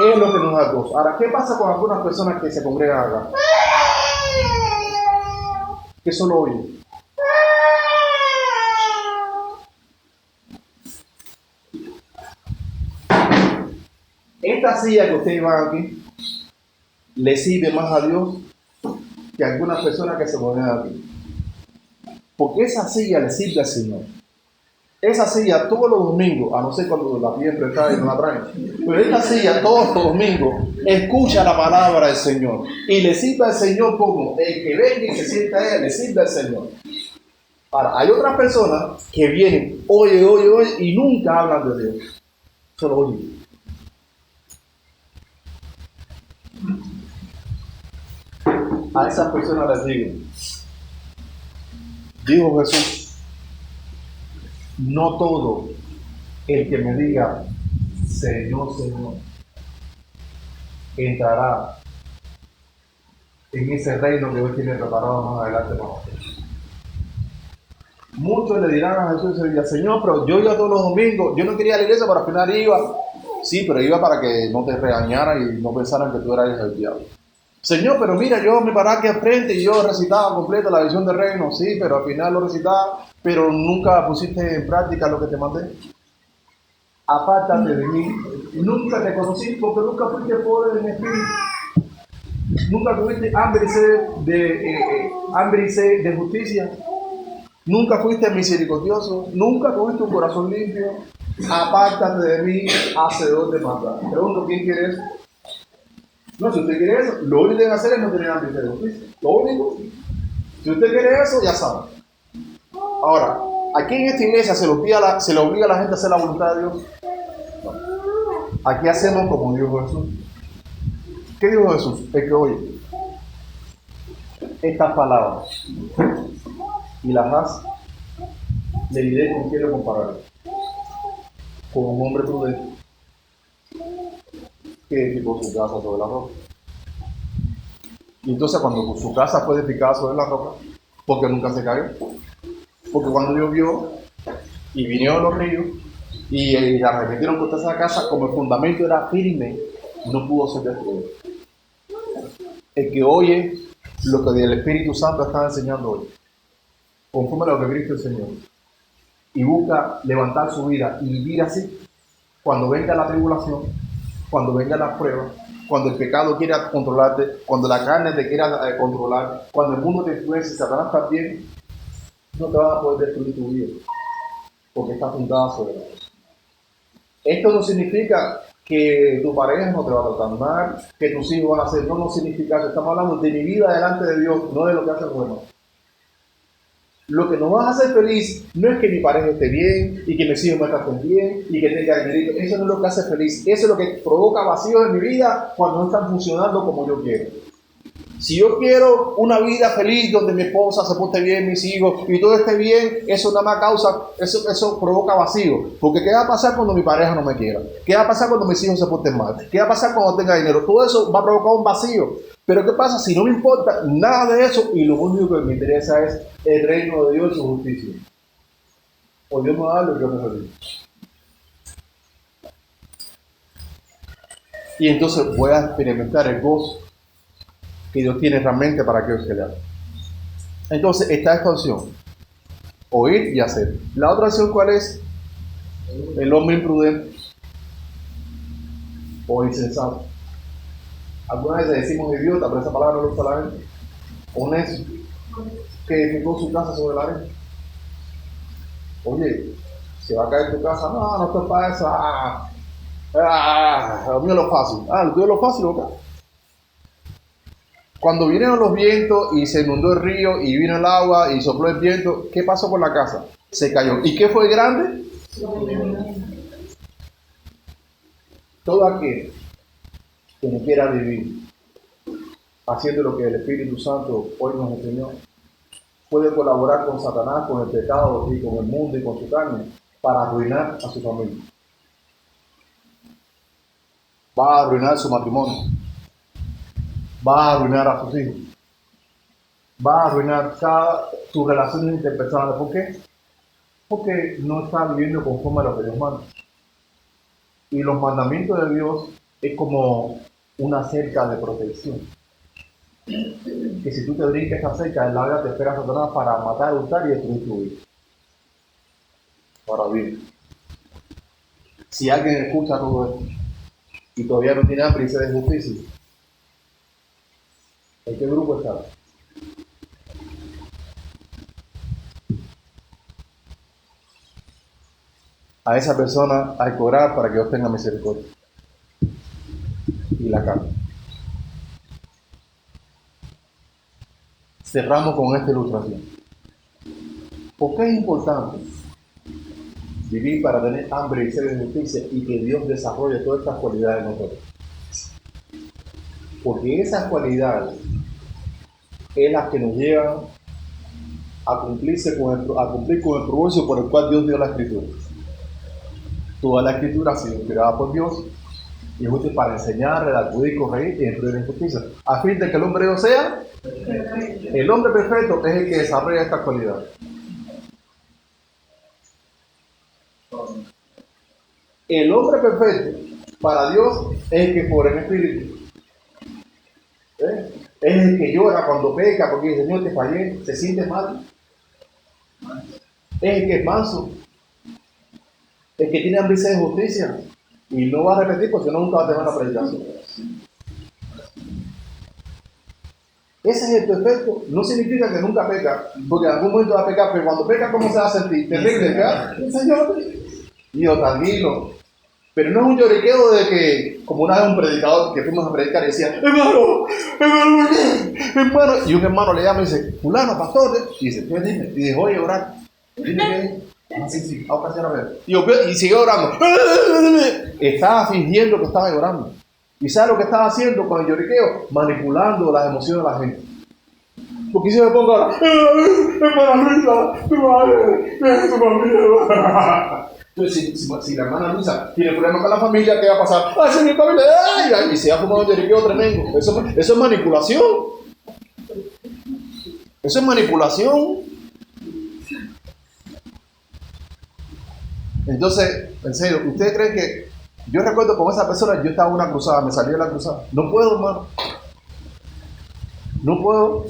es lo que nos da gozo. Ahora, ¿qué pasa con algunas personas que se congregan acá? Que solo oyen. Esta silla que ustedes van aquí le sirve más a Dios que a algunas personas que se congregan aquí. Porque esa silla le sirve al Señor. Esa silla todos los domingos, a no ser cuando la piden prestada y no la traen, pero esta silla todos los domingos escucha la palabra del Señor y le sirve al Señor como el que venga y se sienta a Él, le sirve al Señor. Ahora, hay otras personas que vienen, oye, y nunca hablan de Dios, solo oyen. A esas personas les dijo Jesús, no todo el que me diga Señor, Señor, entrará en ese reino que Dios tiene preparado más adelante para nosotros. Muchos le dirán a Jesús ese día, Señor, pero yo iba todos los domingos, yo no quería ir a la iglesia, pero al final iba. Sí, pero iba para que no te regañaran y no pensaran que tú eras el diablo. Señor, pero mira, yo me paraba aquí al frente y yo recitaba completo la visión del reino, sí, pero al final lo recitaba, pero nunca pusiste en práctica lo que te mandé. Apártate de mí, nunca te conocí porque nunca fuiste pobre en espíritu, nunca tuviste hambre y sed de justicia, nunca fuiste misericordioso, nunca tuviste un corazón limpio. Apártate de mí, hacedor de maldad. Pregunto, ¿quién quiere eso? No, si usted quiere eso, lo único que tiene que hacer es no tener hambre y sed de justicia. Lo único. Si usted quiere eso, ya sabe. Ahora, aquí en esta iglesia se le obliga a la gente a hacer la voluntad de Dios. No. Aquí hacemos como dijo Jesús. ¿Qué dijo Jesús? Es que oye estas palabras y las hace, le diré con quién lo compararé. Con un hombre prudente que edificó su casa sobre la roca. Y entonces cuando su casa fue edificada sobre la roca, porque nunca se cayó, porque cuando llovió y vinieron los ríos y arremetieron contra esa casa, como el fundamento era firme, no pudo ser destruido. El que oye lo que el Espíritu Santo está enseñando hoy, conforme a lo que Cristo enseñó, y busca levantar su vida y vivir así, cuando venga la tribulación, cuando venga la prueba, cuando el pecado quiera controlarte, cuando la carne te quiera controlar, cuando el mundo te influencia, Satanás también, no te va a poder destruir tu vida, porque está fundada sobre la roca. Esto no significa que tu pareja no te va a tratar mal, que tus hijos van a hacer, no significa eso. Estamos hablando de mi vida delante de Dios, no de lo que hace el bueno. Lo que nos va a hacer feliz no es que mi pareja esté bien y que mis hijos me traten bien y que tenga dinero. Eso no es lo que hace feliz. Eso es lo que provoca vacíos en mi vida cuando no están funcionando como yo quiero. Si yo quiero una vida feliz donde mi esposa se porte bien, mis hijos y todo esté bien, eso nada más causa, eso provoca vacío. Porque ¿qué va a pasar cuando mi pareja no me quiera? ¿Qué va a pasar cuando mis hijos se porten mal? ¿Qué va a pasar cuando tenga dinero? Todo eso va a provocar un vacío. Pero ¿qué pasa si no me importa nada de eso y lo único que me interesa es el reino de Dios y su justicia? O Dios me da lo que yo necesito. Y entonces voy a experimentar el gozo que Dios tiene realmente para que se le haga. Entonces está esta opción: oír y hacer. La otra opción, ¿cuál es? El hombre imprudente o insensato. Algunas veces decimos idiota, pero esa palabra no lo usa la gente. O necio, que edificó su casa sobre la arena. Oye, se va a caer tu casa. No, no te pasa. Lo mío es lo fácil. Lo tuyo es lo fácil, ¿ok? Cuando vinieron los vientos y se inundó el río y vino el agua y sopló el viento, ¿qué pasó con la casa? Se cayó. ¿Y qué fue grande? Todo aquel que no quiera vivir haciendo lo que el Espíritu Santo hoy nos enseñó, puede colaborar con Satanás, con el pecado y con el mundo y con su carne para arruinar a su familia. Va a arruinar su matrimonio. Va a arruinar a sus hijos. Va a arruinar sus relaciones interpersonales. ¿Por qué? Porque no está viviendo conforme a lo que Dios manda. Y los mandamientos de Dios es como una cerca de protección. Que si tú te brincas esa cerca, en la vida te espera Satanás para matar, hurtar y destruir tu vida. Ahora bien, si alguien escucha todo esto y todavía no tiene hambre y sed de justicia, ¿en qué grupo está? A esa persona hay que orar para que Dios tenga misericordia y la calma. Cerramos con esta ilustración. ¿Por qué es importante vivir para tener hambre y sed de justicia y que Dios desarrolle todas estas cualidades en nosotros? Porque esas cualidades es las que nos llevan a cumplir con el propósito por el cual Dios dio la Escritura. Toda la Escritura ha sido inspirada por Dios y es útil para enseñar, redarguir, corregir y instruir en justicia, a fin de que el hombre de Dios sea el hombre perfecto, es el que desarrolla estas cualidades. El hombre perfecto para Dios es el que por el Espíritu. Es el que llora cuando peca porque dice: Señor, te fallé, se siente mal. Es el que es manso, el que tiene hambre de justicia y no va a repetir porque si no nunca va a tener una predicación. Ese es el perfecto. No significa que nunca peca, porque en algún momento va a pecar, pero cuando peca, ¿cómo se va a sentir? Terrible, ¿verdad? Señor, Dios, tranquilo. Pero no es un lloriqueo de que, como una vez un predicador que fuimos a predicar y decía: hermano, y un hermano le llama y dice: fulano, pastor, y dice: ¿qué dime? Y dice: oye, orar. Dime qué. Sí, ahora a ver. Y siguió orando. Estaba fingiendo que estaba llorando. ¿Y sabe lo que estaba haciendo con el lloriqueo? Manipulando las emociones de la gente. Porque si me pongo ahora: hermana Luisa, tu madre, tu familia. Entonces, si la hermana Luisa tiene problemas con la familia, ¿qué va a pasar? ¡Ay, señor familia! ¡Ay! Y se ha fumado un lloriqueo tremendo. Eso es manipulación. Eso es manipulación. Entonces, en serio, ¿ustedes creen que yo recuerdo con esa persona, yo estaba en una cruzada, me salí de la cruzada? No puedo, hermano. No puedo.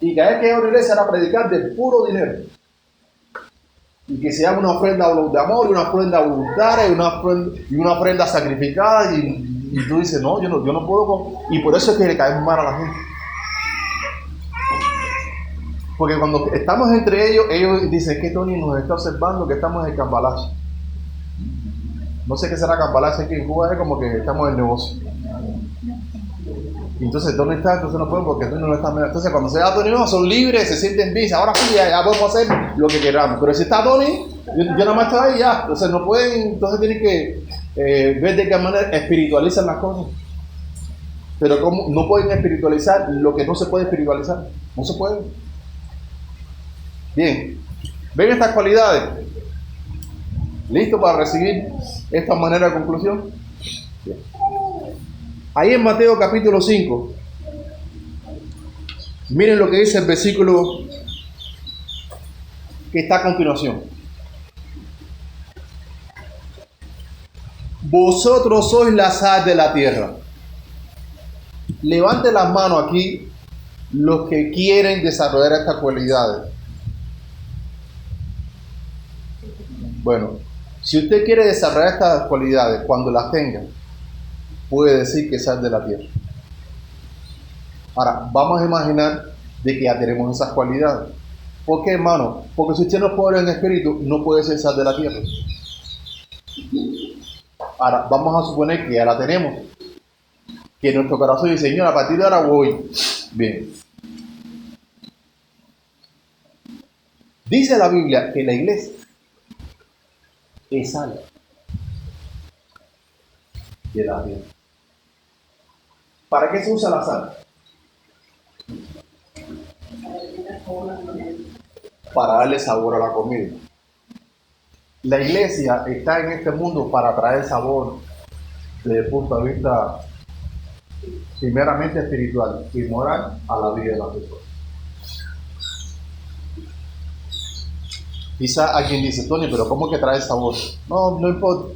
Y cada vez que iba a una iglesia era predicar de puro dinero. Y que se llama una ofrenda de amor, y una ofrenda voluntaria, y una ofrenda sacrificada. Y tú dices, no, yo no puedo. Y por eso es que le caemos mal a la gente. Porque cuando estamos entre ellos dicen que Tony nos está observando que estamos en cambalache. No sé qué será cambalache, que en Cuba es como que estamos en negocio. Y entonces, ¿dónde está? Entonces no pueden porque Tony no está. Entonces, cuando se da Tony, no, son libres, se sienten bien. Ahora sí, ya podemos hacer lo que queramos. Pero si está Tony, yo nada más estoy ahí ya. Entonces, no pueden, entonces tienen que ver de qué manera espiritualizan las cosas. Pero ¿cómo? No pueden espiritualizar lo que no se puede espiritualizar. No se puede. Bien, ¿ven estas cualidades? ¿Listo para recibir esta manera de conclusión? Bien. Ahí en Mateo capítulo 5, miren lo que dice el versículo que está a continuación. Vosotros sois la sal de la tierra. Levanten las manos aquí los que quieren desarrollar estas cualidades. Bueno, si usted quiere desarrollar estas cualidades, cuando las tenga, puede decir que es sal de la tierra. Ahora, vamos a imaginar de que ya tenemos esas cualidades. ¿Por qué, hermano? Porque si usted no es pobre en espíritu, no puede ser sal de la tierra. Ahora, vamos a suponer que ya la tenemos. Que nuestro corazón dice, Señor, a partir de ahora voy. Bien. Dice la Biblia que la iglesia es sal de la tierra. ¿Para qué se usa la sal? Para darle sabor a la comida. La iglesia está en este mundo para traer sabor desde el punto de vista primeramente espiritual y moral a la vida de la persona. Quizá alguien dice, Tony, pero ¿cómo que trae sabor? No importa.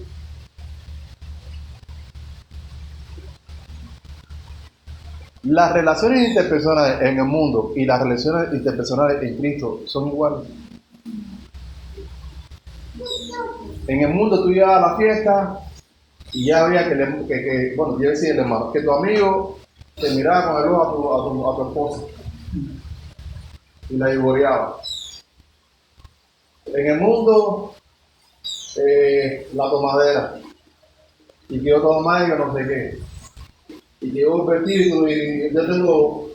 Las relaciones interpersonales en el mundo y las relaciones interpersonales en Cristo son iguales. En el mundo tú ibas a la fiesta y ya había bueno, yo decía el hermano, que tu amigo te miraba con el ojo a tu esposa y la divorciaba. En el mundo, la tomadera, y que yo tomar y que no sé qué, y que yo competir, y yo tengo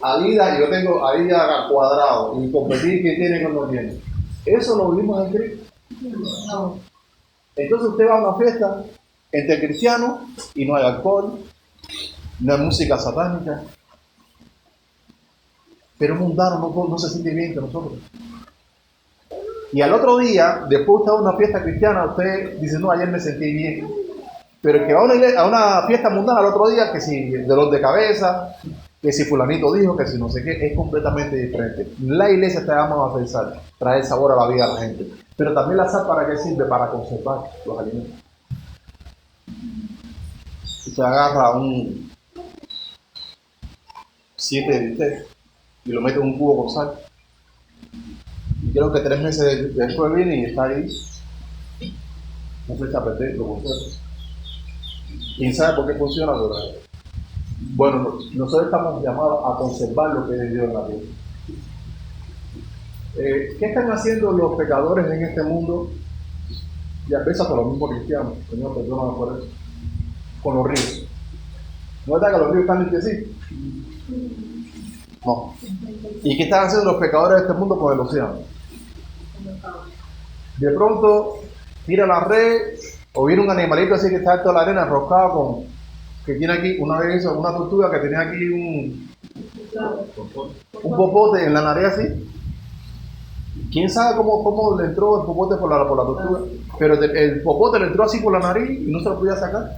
Adidas y yo tengo Adidas al cuadrado, y competir quién tiene y quién no tiene. Eso lo vimos en Cristo. No. Entonces usted va a una fiesta entre cristianos y no hay alcohol, no hay música satánica, pero un mundano no se siente bien que nosotros. Y al otro día, después de una fiesta cristiana, usted dice, no, ayer me sentí bien. Pero el que va a una fiesta mundana al otro día, que si dolor de cabeza, que si fulanito dijo, que si no sé qué, es completamente diferente. La iglesia está llamada a pensar, traer sabor a la vida a la gente. Pero también la sal, ¿para qué sirve? Para conservar los alimentos. Usted agarra un 7 de té y lo mete en un cubo con sal. Y creo que 3 meses después viene y está ahí. No se echa a perder, lo conserva. ¿Quién sabe por qué funciona? Bueno, nosotros estamos llamados a conservar lo que es Dios en la tierra. ¿Qué están haciendo los pecadores en este mundo? Y a veces por los mismos cristianos, Señor, perdóname por eso. Con los ríos. ¿No es verdad que los ríos están limpiecitos? No. ¿Y qué están haciendo los pecadores de este mundo con el océano? De pronto, tira la red, o viene un animalito así que está en toda la arena enroscado que tiene aquí, una vez una tortuga que tenía aquí un popote en la nariz así. ¿Quién sabe cómo le entró el popote por la tortuga? Pero el popote le entró así por la nariz y no se lo podía sacar.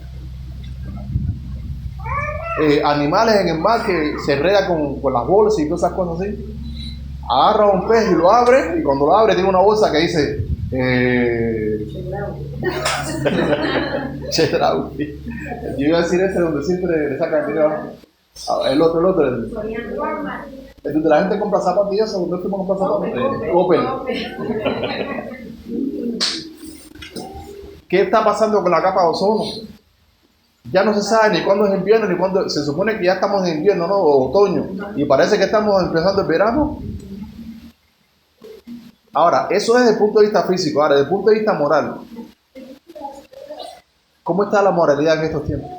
Animales en el mar que se enredan con las bolsas y todas esas cosas así. Agarra un pez y lo abre, y cuando lo abre tiene una bolsa que dice Chedraui. Yo iba a decir ese donde siempre le sacan el dinero. El otro. El donde la gente compra zapatillas, donde fuimos a comprar zapatillas. Opel. ¿Qué está pasando con la capa de ozono? Ya no se sabe ni cuándo es invierno ni cuándo. Se supone que ya estamos en invierno, ¿no? O otoño. Y parece que estamos empezando el verano. Ahora, eso es desde el punto de vista físico. Ahora, desde el punto de vista moral, ¿cómo está la moralidad en estos tiempos?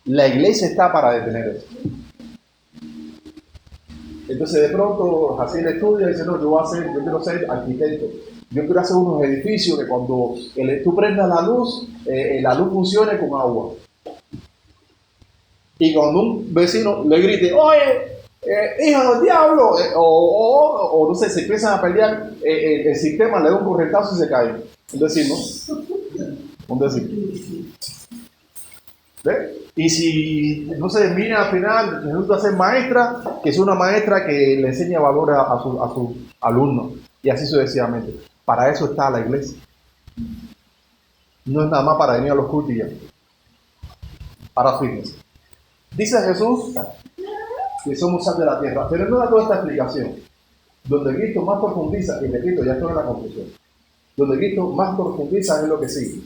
La iglesia está para detener eso. Entonces, de pronto, Jaciel estudia y dice: no, yo quiero ser arquitecto. Yo quiero hacer unos edificios que cuando tú prendas la luz funcione con agua. Y cuando un vecino le grite: oye, hijo del diablo, o no sé, se empiezan a pelear, el sistema le da un correntazo y se cae. Un decir, ¿no? Un decir. ¿Ve? Y si no se termina al final, resulta ser maestra, que es una maestra que le enseña valores a sus alumnos, y así sucesivamente. Para eso está la iglesia. No es nada más para venir a los cultos y ya. Ahora fíjense. Dice Jesús que somos sal de la tierra, pero no da toda esta explicación. Donde Cristo más profundiza, y repito, ya estoy en la conclusión. Donde Cristo más profundiza es lo que sigue.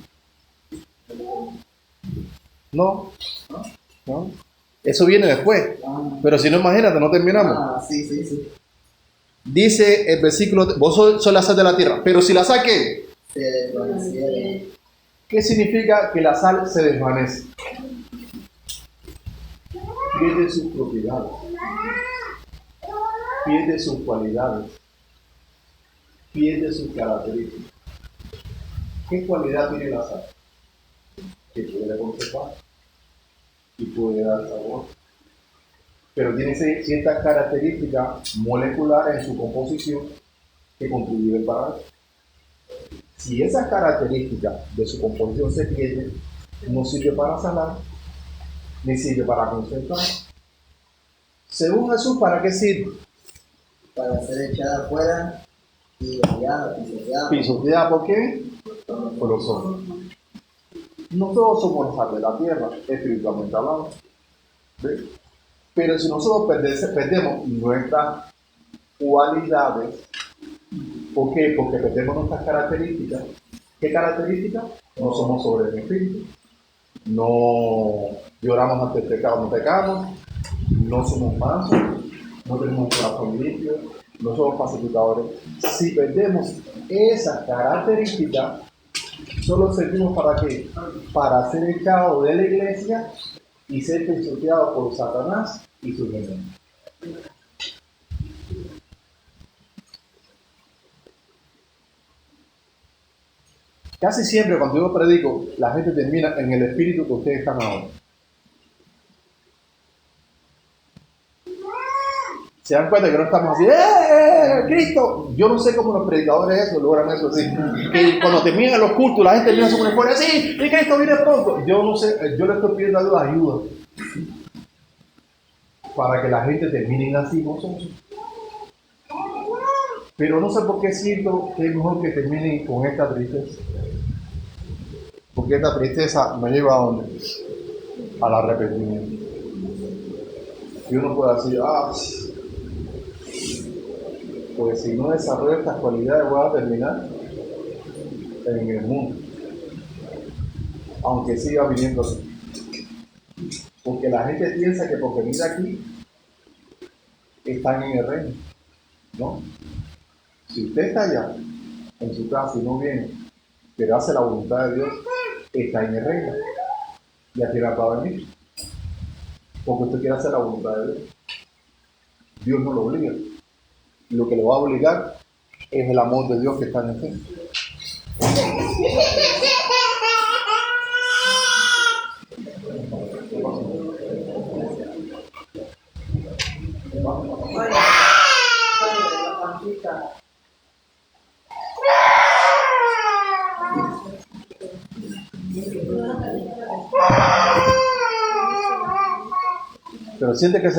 No. Eso viene después. Pero si no, imagínate, no terminamos. Sí. Dice el versículo: vos sos la sal de la tierra, pero si la sal, ¿qué? Se desvanecieron. ¿Qué significa que la sal se desvanece? Pierde sus propiedades, pierde sus cualidades, pierde sus características. ¿Qué cualidad tiene la sal? Que puede conservar y puede dar sabor, pero tiene ciertas características moleculares en su composición que contribuyen para eso. Si esas características de su composición se pierden, no sirve para salar ni sirve para conservar. Según Jesús, ¿para qué sirve? Para ser echada afuera y pisoteada. ¿Pisoteada por qué? Por los hombres. Nosotros somos la sal de la tierra, espiritualmente hablando. ¿Ves? Pero si nosotros perdemos nuestras cualidades, ¿por qué? Porque perdemos nuestras características. ¿Qué características? No somos sobre el espíritu, no lloramos ante el pecado, no pecamos, no somos mansos, no tenemos un corazón limpio, no somos pacificadores. Si perdemos esas características, solo servimos para qué? Para ser echados de la iglesia y ser pisoteados por Satanás y sus enemigos. Casi siempre cuando yo predico, la gente termina en el espíritu que ustedes están ahora. Se dan cuenta que no estamos así, Cristo. Yo no sé cómo los predicadores logran eso así. Que cuando terminan los cultos, la gente termina su fuera, sí, y Cristo viene pronto. Yo no sé, yo le estoy pidiendo a Dios ayuda para que la gente termine así nosotros. Pero no sé por qué siento que es mejor que terminen con esta tristeza. Porque esta tristeza me lleva a dónde? Al arrepentimiento. Y uno puede decir, pues si no desarrollo estas cualidades voy a terminar en el mundo, aunque siga viniendo aquí. Porque la gente piensa que por venir aquí están en el reino, ¿no? Si usted está allá en su casa y no viene, pero hace la voluntad de Dios, está en el reino. Y aquí va a venir, porque usted quiere hacer la voluntad de Dios. Dios no lo obliga. Lo que lo va a obligar es el amor de Dios que está en usted. Pero siente que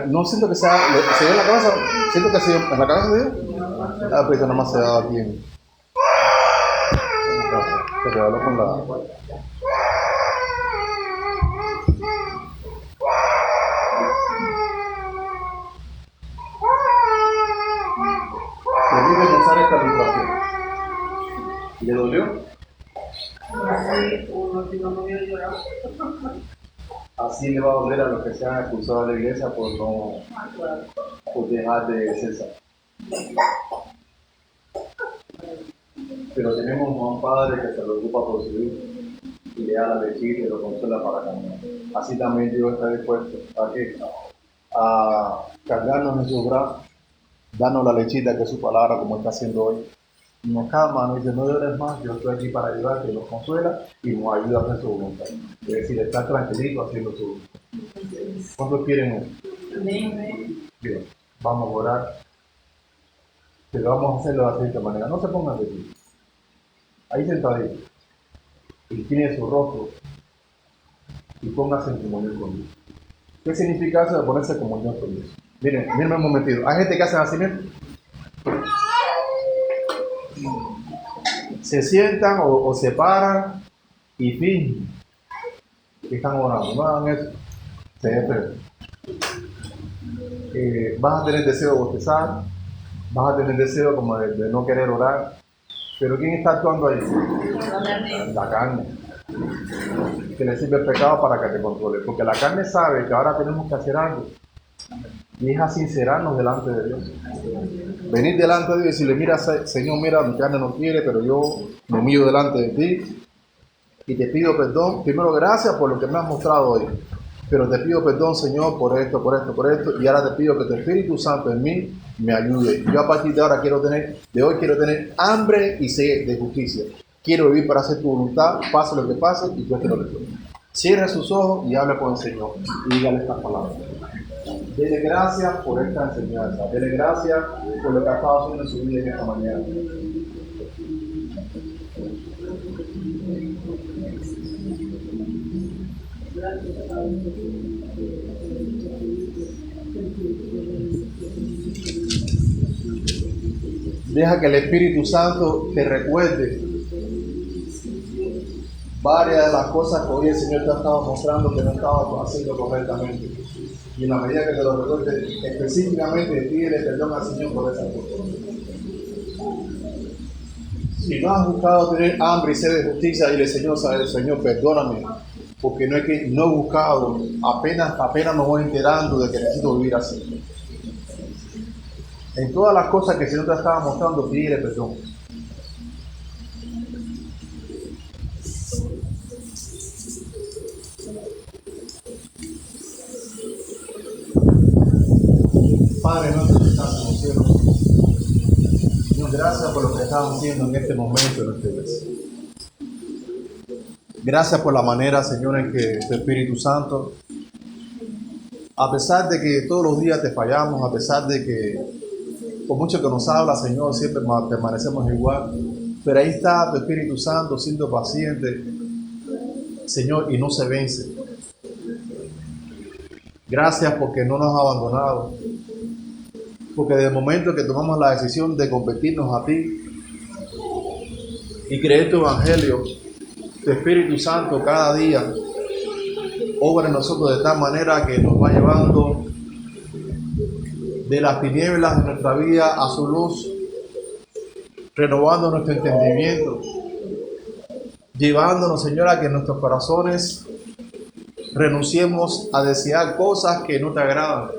no siento que se dio en la cabeza, siento que se dio en la cabeza de Dios. Ah, pues nada más se da aquí en la casa. Se quedó con la. Permíteme usar esta vibración. ¿Le dolió? Así le va a doler a los que se han expulsado de la iglesia por dejar de cesar. Pero tenemos a un padre que se preocupa por su hijo y le da la lechita y lo consuela para caminar. Así también Dios está dispuesto a cargarnos en sus brazos, darnos la lechita que es su palabra, como está haciendo hoy. Y nos calma, nos dice, no llores más, yo estoy aquí para ayudarte, nos consuela y nos ayuda a hacer su voluntad. Es decir, estar tranquilito haciendo su voluntad. ¿Cuántos quieren eso? Bien, vamos a orar. Pero vamos a hacerlo de la siguiente manera. No se pongan de pie. Ahí sentadito. Incline su rostro y póngase en comunión con Dios. ¿Qué significa eso de ponerse en comunión con Dios? Miren un momentito. Hay gente que hace así, miren. Se sientan o se paran y fingen que están orando. No hagan eso. Se despiertan. Vas a tener deseo de bostezar, vas a tener deseo como de no querer orar. Pero ¿quién está actuando ahí? La carne. Que le sirve el pecado para que te controle. Porque la carne sabe que ahora tenemos que hacer algo. Y es a sincerarnos delante de Dios. Venir delante de Dios y decirle, mira, Señor, mira, mi carne no quiere, pero yo me humillo delante de ti y te pido perdón. Primero, gracias por lo que me has mostrado hoy. Pero te pido perdón, Señor, por esto. Y ahora te pido que tu Espíritu Santo en mí me ayude. Yo a partir de ahora quiero tener hambre y sed de justicia. Quiero vivir para hacer tu voluntad, pase lo que pase y cueste lo que cueste. Cierre sus ojos y hable con el Señor. Y dígale estas palabras. Dele gracias por esta enseñanza. Dele gracias por lo que ha estado haciendo en su vida en esta mañana. Deja que el Espíritu Santo te recuerde varias de las cosas que hoy el Señor te ha estado mostrando que no estabas haciendo correctamente. Y en la medida que te lo recuerde, específicamente pídele perdón al Señor por esas cosas. Si no has buscado tener hambre y sed de justicia, dile, Señor, perdóname, porque no he buscado, apenas me voy enterando de que necesito vivir así. En todas las cosas que el Señor te estaba mostrando, pídele perdón. Padre nuestro que estás en los cielos, Señor, gracias por lo que estás haciendo en este momento en nuestra iglesia. Gracias por la manera, Señor, en que tu Espíritu Santo, a pesar de que todos los días te fallamos, a pesar de que por mucho que nos habla, Señor, siempre permanecemos igual, pero ahí está tu Espíritu Santo siendo paciente, Señor, y no se vence. Gracias porque no nos has abandonado. Porque desde el momento que tomamos la decisión de convertirnos a ti y creer tu evangelio, tu Espíritu Santo cada día obra en nosotros de tal manera que nos va llevando de las tinieblas de nuestra vida a su luz, renovando nuestro entendimiento, llevándonos, Señor, a que en nuestros corazones renunciemos a desear cosas que no te agradan.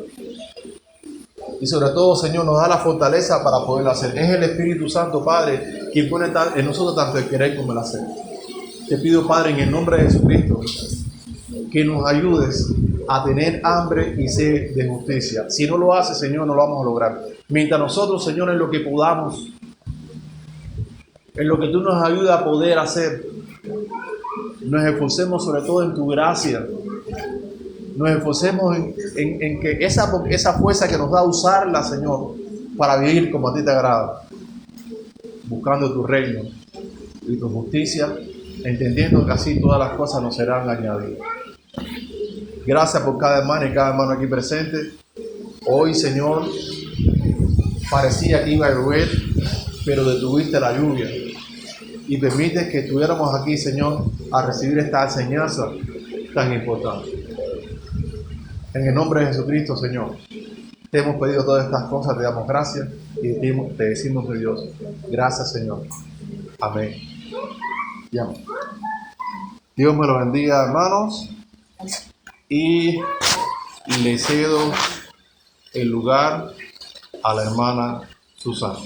Y sobre todo, Señor, nos da la fortaleza para poderlo hacer. Es el Espíritu Santo, Padre, quien pone en nosotros tanto el querer como el hacer. Te pido, Padre, en el nombre de Jesucristo, que nos ayudes a tener hambre y sed de justicia. Si no lo haces, Señor, no lo vamos a lograr. Mientras nosotros, Señor, en lo que podamos, en lo que tú nos ayudas a poder hacer, nos esforcemos sobre todo en tu gracia. Nos esforcemos en que esa fuerza que nos da usarla, Señor, para vivir como a ti te agrada, buscando tu reino y tu justicia, entendiendo que así todas las cosas nos serán añadidas. Gracias por cada hermano y cada hermano aquí presente. Hoy, Señor, parecía que iba a llover, pero detuviste la lluvia y permite que estuviéramos aquí, Señor, a recibir esta enseñanza tan importante. En el nombre de Jesucristo, Señor, te hemos pedido todas estas cosas, te damos gracias y te decimos de Dios, gracias, Señor. Amén. Y amén. Dios me lo bendiga, hermanos, y le cedo el lugar a la hermana Susana.